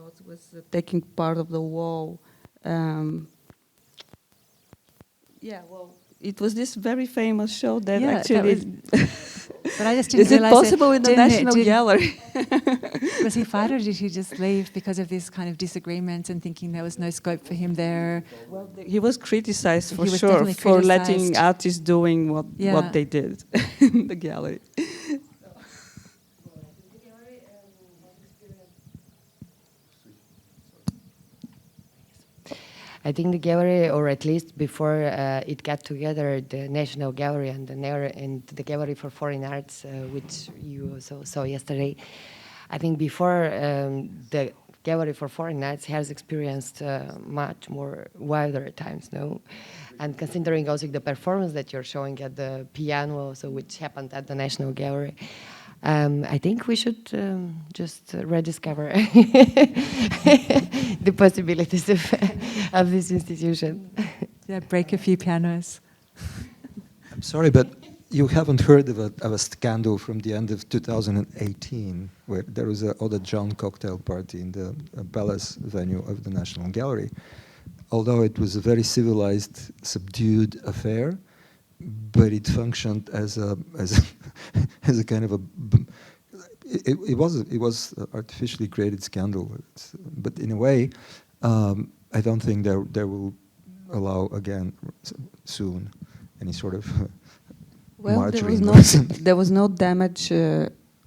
it was taking part of the wall. Yeah, well, it was this very famous show that actually... but I just didn't Is it realize possible in the National Gallery? Was he fired, or did he just leave because of this kind of disagreements and thinking there was no scope for him there? Well, he was criticized for He was sure definitely for criticized. letting artists doing what they did in the gallery. I think the gallery, or at least before it got together, the National Gallery and the Gallery for Foreign Arts, which you also saw yesterday, I think before the Gallery for Foreign Arts has experienced much more wilder times, no? And considering also the performance that you're showing at the piano, so which happened at the National Gallery, I think we should just rediscover the possibilities of this institution. Yeah, break a few pianos. I'm sorry, but you haven't heard of a scandal from the end of 2018, where there was a Eau de John cocktail party in the Palace venue of the National Gallery. Although it was a very civilized, subdued affair, but it functioned as a kind of a it was artificially created scandal. But in a way, I don't think they will allow again soon any sort of margarine. There was no damage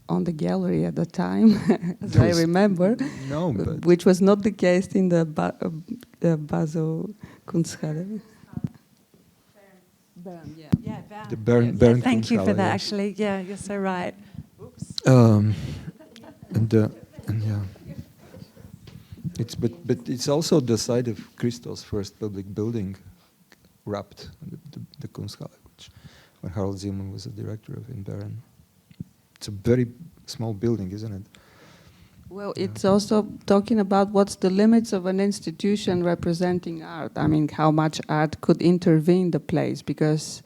on the gallery at the time, as I remember. No, but which was not the case in the Basel Kunsthalle. Bern, yeah. Yeah, Bern. The Bern thank you for Kunsthalle, that, yes. actually. Yeah, you're so right. Oops. And yeah, but it's also the site of Christo's first public building, wrapped the Kunsthalle, when Harold Zeman was the director of in Bern. It's a very small building, isn't it? Well, it's also talking about what's the limits of an institution representing art. I mean, how much art could intervene the place, because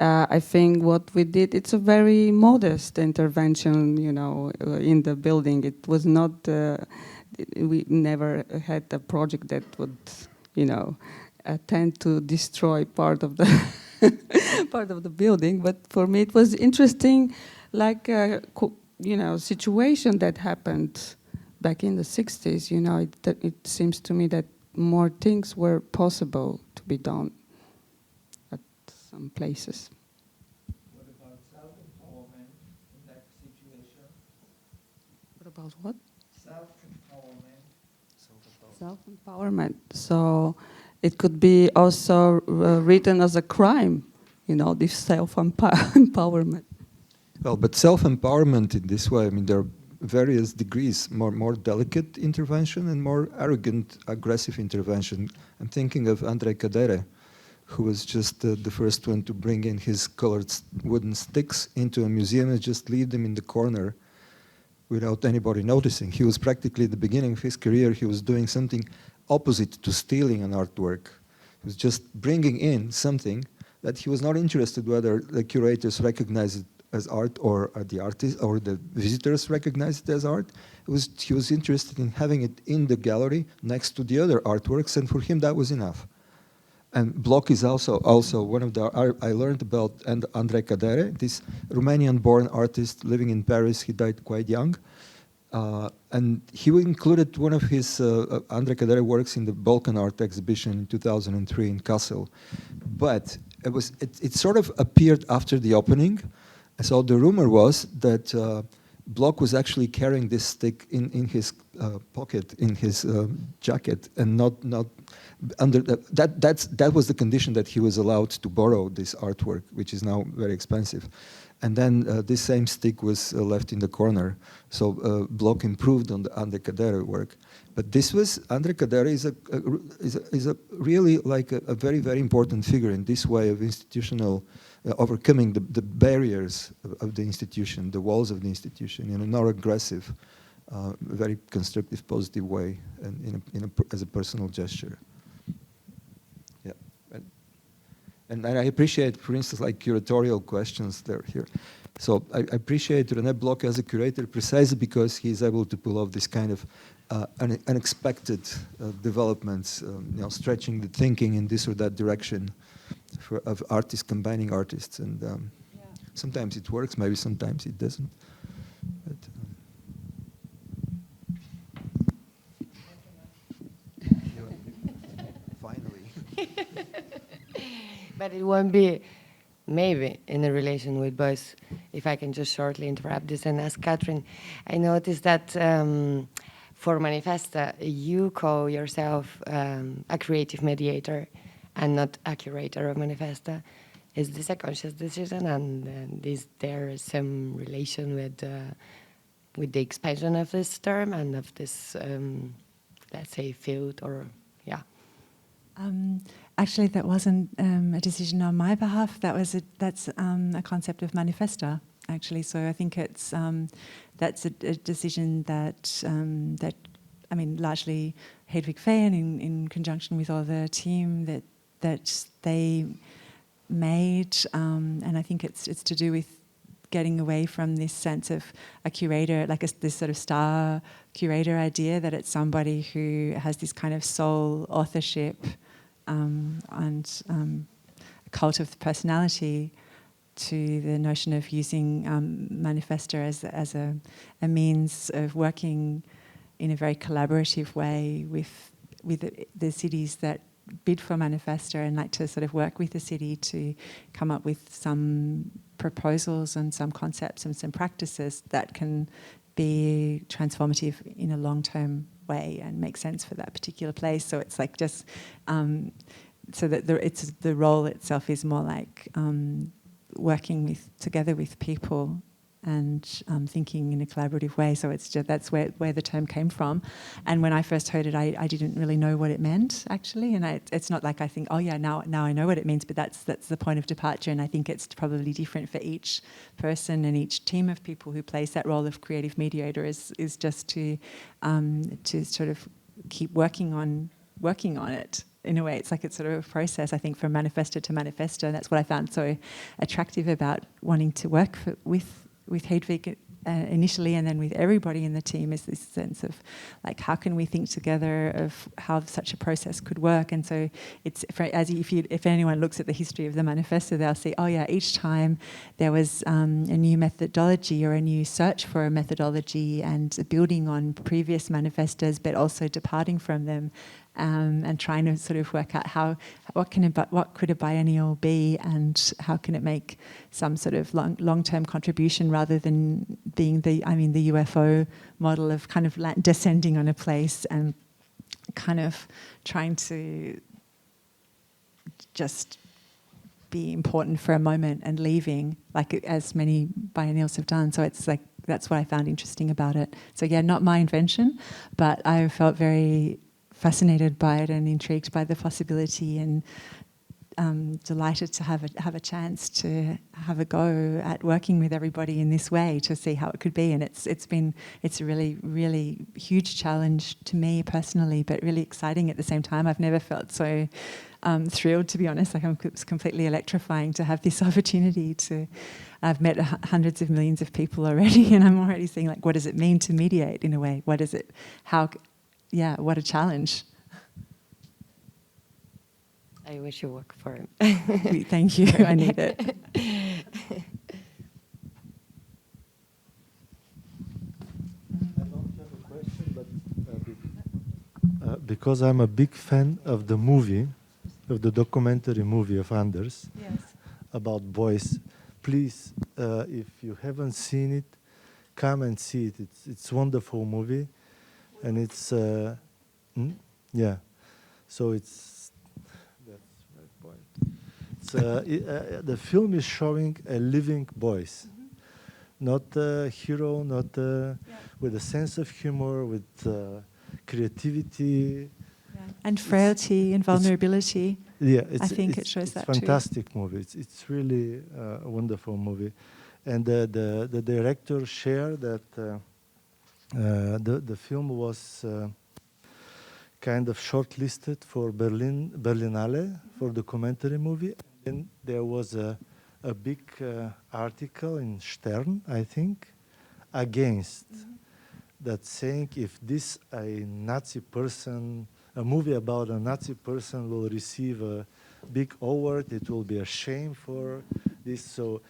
I think what we did, it's a very modest intervention, you know, in the building. It was not, we never had a project that would, you know, tend to destroy part of the part of the building. But for me, it was interesting, like, you know, situation that happened back in the 60s, you know, it seems to me that more things were possible to be done at some places. What about self-empowerment in that situation? What about what? Self-empowerment. Self-empowerment. So it could be also written as a crime, you know, this self-empowerment. Well, but self-empowerment in this way, I mean, there are various degrees, more delicate intervention and more arrogant, aggressive intervention. I'm thinking of André Cadere, who was just the first one to bring in his colored wooden sticks into a museum and just leave them in the corner without anybody noticing. He was practically at the beginning of his career, he was doing something opposite to stealing an artwork. He was just bringing in something that he was not interested whether the curators recognized it as art, or the artist or the visitors recognized it as art. He was interested in having it in the gallery next to the other artworks, and for him that was enough. And Bloch is also one of the, I learned about André Cadere, this Romanian-born artist living in Paris. He died quite young. And he included one of his André Cadere works in the Balkan Art exhibition in 2003 in Kassel. But it sort of appeared after the opening. So the rumor was that Bloch was actually carrying this stick in his pocket, in his jacket, and not under that was the condition that he was allowed to borrow this artwork, which is now very expensive. And then this same stick was left in the corner. So Bloch improved on the André Cadere work. But this was, André Cadere is a really like a very, very important figure in this way of institutional, overcoming the barriers of the institution, the walls of the institution, in a more aggressive, very constructive, positive way, and as a personal gesture. Yeah. And I appreciate, for instance, like curatorial questions there here. So I appreciate René Bloch as a curator precisely because he's able to pull off this kind of unexpected developments, stretching the thinking in this or that direction of artists, combining artists. And sometimes it works, maybe sometimes it doesn't. But, finally. But it won't be, maybe, in a relation with Boyce, if I can just shortly interrupt this and ask Catherine. I noticed that for Manifesta, you call yourself a creative mediator and not a curator of Manifesta. Is this a conscious decision, and is there some relation with the expansion of this term and of this, let's say, field, or, yeah? Actually, that wasn't a decision on my behalf. That's a concept of Manifesta, actually. So I think it's that's a decision that I mean, largely Hedwig Feyen in conjunction with all the team that they made, and I think it's to do with getting away from this sense of a curator, like this sort of star curator idea, that it's somebody who has this kind of sole authorship and a cult of the personality, to the notion of using Manifesta as a means of working in a very collaborative way with the cities that bid for Manifesta, and like to sort of work with the city to come up with some proposals and some concepts and some practices that can be transformative in a long-term way and make sense for that particular place. So it's like just so that the role itself is more like working together with people and thinking in a collaborative way. So it's just, that's where the term came from. And when I first heard it, I didn't really know what it meant, actually. And it's not like I think, oh yeah, now I know what it means, but that's the point of departure. And I think it's probably different for each person and each team of people who plays that role of creative mediator, is just to sort of keep working on it. In a way, it's like it's sort of a process, I think, from Manifesta to Manifesta. And that's what I found so attractive about wanting to work with Hedwig initially, and then with everybody in the team, is this sense of like, how can we think together of how such a process could work? And so it's, if anyone looks at the history of the Manifesta, they'll see, oh yeah, each time there was a new methodology or a new search for a methodology, and building on previous manifestas, but also departing from them. And trying to sort of work out what could a biennial be, and how can it make some sort of long-term contribution, rather than being the UFO model of kind of descending on a place and kind of trying to just be important for a moment and leaving, like as many biennials have done. So it's like, that's what I found interesting about it. So yeah, not my invention, but I felt very fascinated by it and intrigued by the possibility, and delighted to have a chance to have a go at working with everybody in this way to see how it could be. And it's a really huge challenge to me personally, but really exciting at the same time. I've never felt so thrilled, to be honest. Like, it's completely electrifying to have this opportunity to. I've met hundreds of millions of people already, and I'm already seeing, like, what does it mean to mediate in a way? What is it? What a challenge. I wish you work for it. Thank you. I need it. I don't have a question, but because I'm a big fan of the movie, of the documentary movie of Anders about Boyce, please, if you haven't seen it, come and see it. It's a wonderful movie, and it's So that's my point. The film is showing a living Boyce, not a hero, not with a sense of humor, with creativity. And frailty and vulnerability. I think it shows that too. It's a fantastic movie. It's really a wonderful movie. And the director shared that the film was kind of shortlisted for Berlinale for documentary movie. And there was a big article in Stern, I think, against that, saying if this a Nazi person, a movie about a Nazi person will receive a big award, it will be a shame for this. So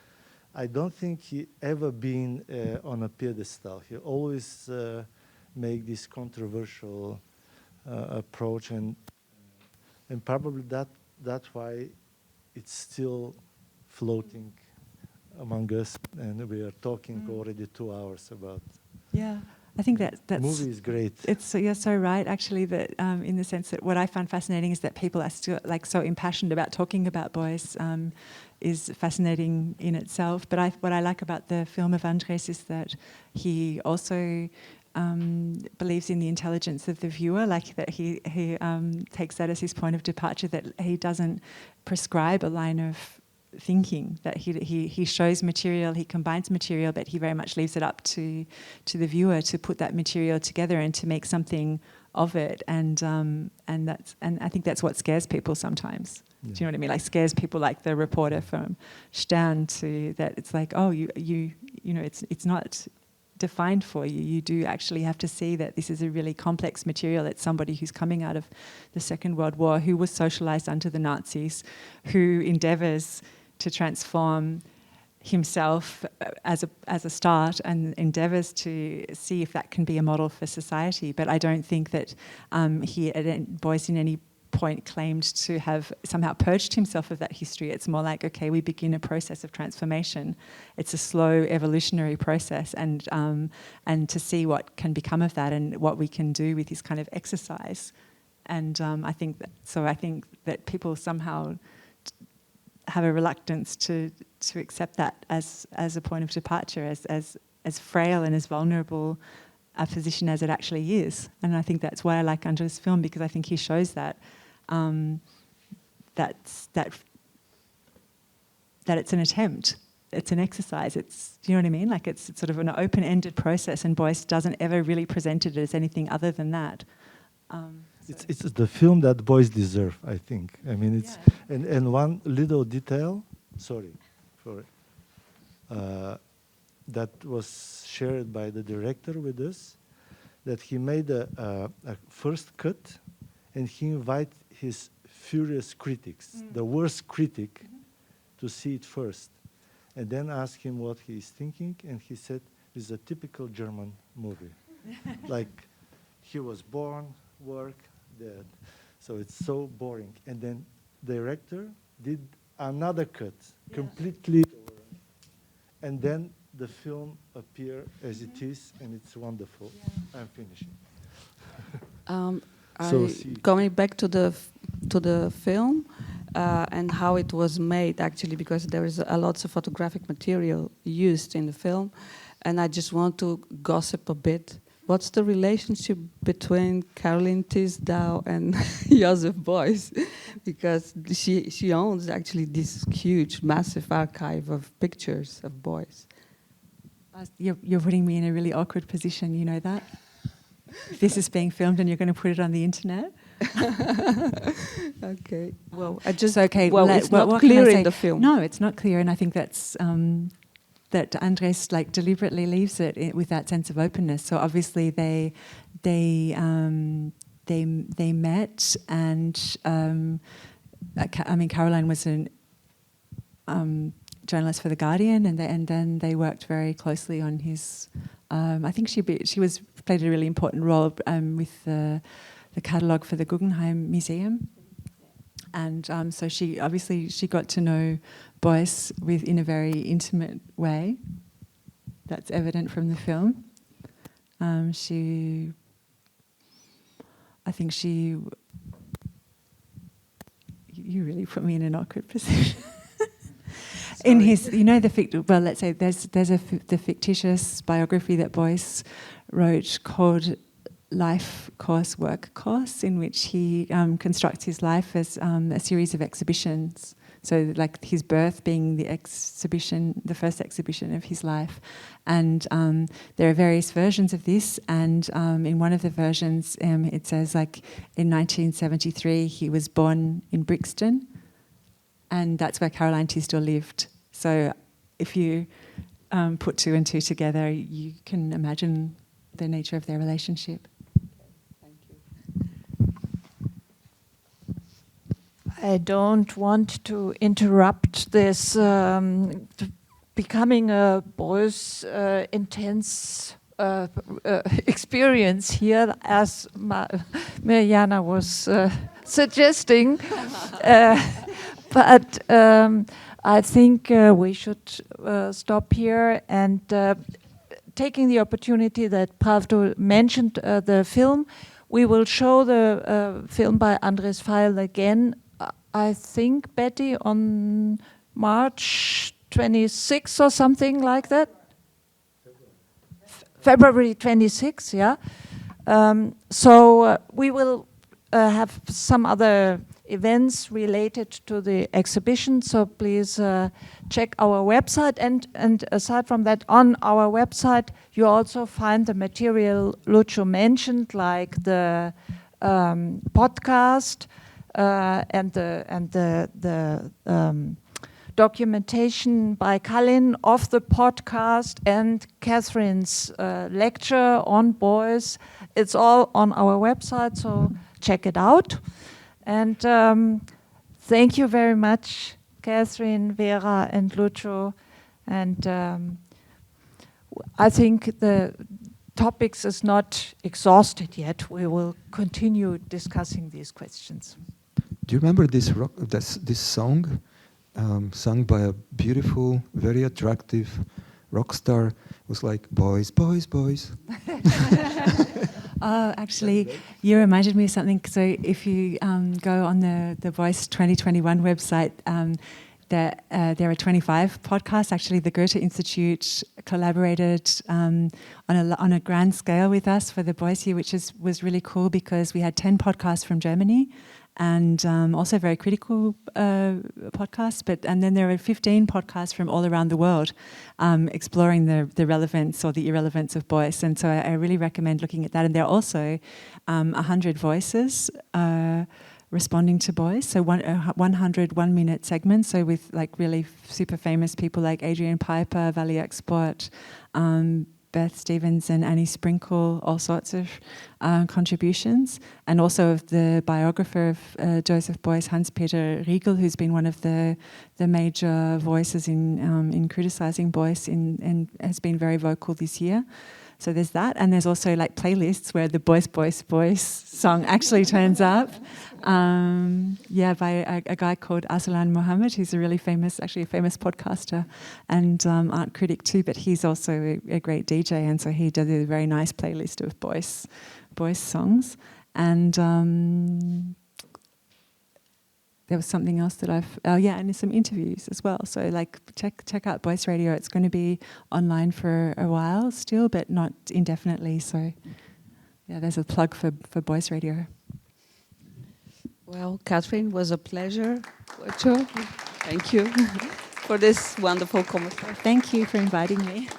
I don't think he ever been on a pedestal. He always make this controversial approach, and probably that's why it's still floating among us, and we are talking already 2 hours about. Yeah, I think that's movie is great. You're so right, actually, that in the sense that what I find fascinating is that people are still like so impassioned about talking about Boyce is fascinating in itself. But what I like about the film of Andres is that he also believes in the intelligence of the viewer, like that he takes that as his point of departure, that he doesn't prescribe a line of thinking, that he shows material, he combines material, but he very much leaves it up to the viewer to put that material together and to make something of it, and I think that's what scares people sometimes. Yeah. Do you know what I mean? Like, scares people, like the reporter from Stern, to that it's like, oh, you know, it's not defined for you. You do actually have to see that this is a really complex material. It's somebody who's coming out of the Second World War, who was socialized under the Nazis, who endeavors to transform himself as a start and endeavors to see if that can be a model for society. But I don't think that Boyce in any point claimed to have somehow purged himself of that history. It's more like, okay, we begin a process of transformation. It's a slow evolutionary process, and to see what can become of that and what we can do with this kind of exercise. And I think that people somehow have a reluctance to accept that as a point of departure, as frail and as vulnerable a position as it actually is. And I think that's why I like Andres' film, because I think he shows that that it's an attempt, it's an exercise, it's, do you know what I mean? Like, it's sort of an open-ended process, and Boyce doesn't ever really present it as anything other than that. It's the film that Boyce deserve, I think. I mean, it's and one little detail, that was shared by the director with us, that he made a first cut, and he invited his furious critics, the worst critic, to see it first, and then ask him what he is thinking, and he said, "It's a typical German movie." Like, he was born, work, dead. So it's so boring. And then the director did another cut, completely, and then the film appeared as it is, and it's wonderful. I'm finishing. Going back to the film and how it was made, actually, because there is a lot of photographic material used in the film, and I just want to gossip a bit what's the relationship between Caroline Tisdau and Joseph Boyce? Because she owns actually this huge, massive archive of pictures of Boyce. You're putting me in a really awkward position, you know that? This is being filmed and you're going to put it on the internet? Okay. Well, I just okay. Well, it's not clear in the film. No, it's not clear, and I think that's that Andres deliberately leaves it with that sense of openness. So obviously they met, and I mean Caroline was a journalist for The Guardian, and then they worked very closely on his. I think she played a really important role with the catalogue for the Guggenheim Museum, and so she got to know Boyce in a very intimate way. That's evident from the film. You really put me in an awkward position. In his, let's say there's the fictitious biography that Boyce wrote called Life Course, Work Course, in which he constructs his life as a series of exhibitions. So like his birth being the first exhibition of his life. And there are various versions of this, and in one of the versions it says like in 1973 he was born in Brixton, and that's where Caroline Tisdau lived. So if you put two and two together, you can imagine the nature of their relationship. Thank you. I don't want to interrupt this becoming a Boyce intense experience here, as Mirjana was suggesting. But I think we should stop here, and taking the opportunity that Pravdo mentioned the film, we will show the film by Andres Feil again, I think, Betty, on March 26 or something like that? February 26, yeah. So we will have some other events related to the exhibition, so please check our website, and aside from that, on our website you also find the material Lucio mentioned, like the podcast and the documentation by Kalin of the podcast, and Catherine's lecture on Boyce. It's all on our website, so check it out. And thank you very much, Catherine, Vera, and Lucio. And I think the topics is not exhausted yet. We will continue discussing these questions. Do you remember this song, sung by a beautiful, very attractive rock star? It was like, boys, boys, boys. Oh, actually, you reminded me of something. So if you go on the Boyce 2021 website, there are 25 podcasts. Actually, the Goethe-Institut collaborated on a grand scale with us for the Boyce year, which was really cool because we had 10 podcasts from Germany, and also very critical podcasts. And then there are 15 podcasts from all around the world, exploring the relevance or the irrelevance of Boyce. And so I really recommend looking at that. And there are also 100 voices responding to Boyce, so 100 one-minute segments. So with like really super famous people like Adrian Piper, Valley Export, Beth Stevens and Annie Sprinkle, all sorts of contributions, and also of the biographer of Joseph Boyce, Hans-Peter Riegel, who's been one of the major voices in criticizing Boyce and has been very vocal this year. So there's that, and there's also like playlists where the Boyce, Boyce, Boyce song actually turns up. By a guy called Aslan Mohammed, who's a really famous podcaster and art critic too, but he's also a great DJ, and so he does a very nice playlist of Boyce songs. And there was something else that I've, yeah, and there's some interviews as well. So like check out Boyce Radio. It's going to be online for a while still, but not indefinitely. So yeah, there's a plug for Boyce Radio. Well, Catherine, it was a pleasure. Thank you for this wonderful conversation. Thank you for inviting me.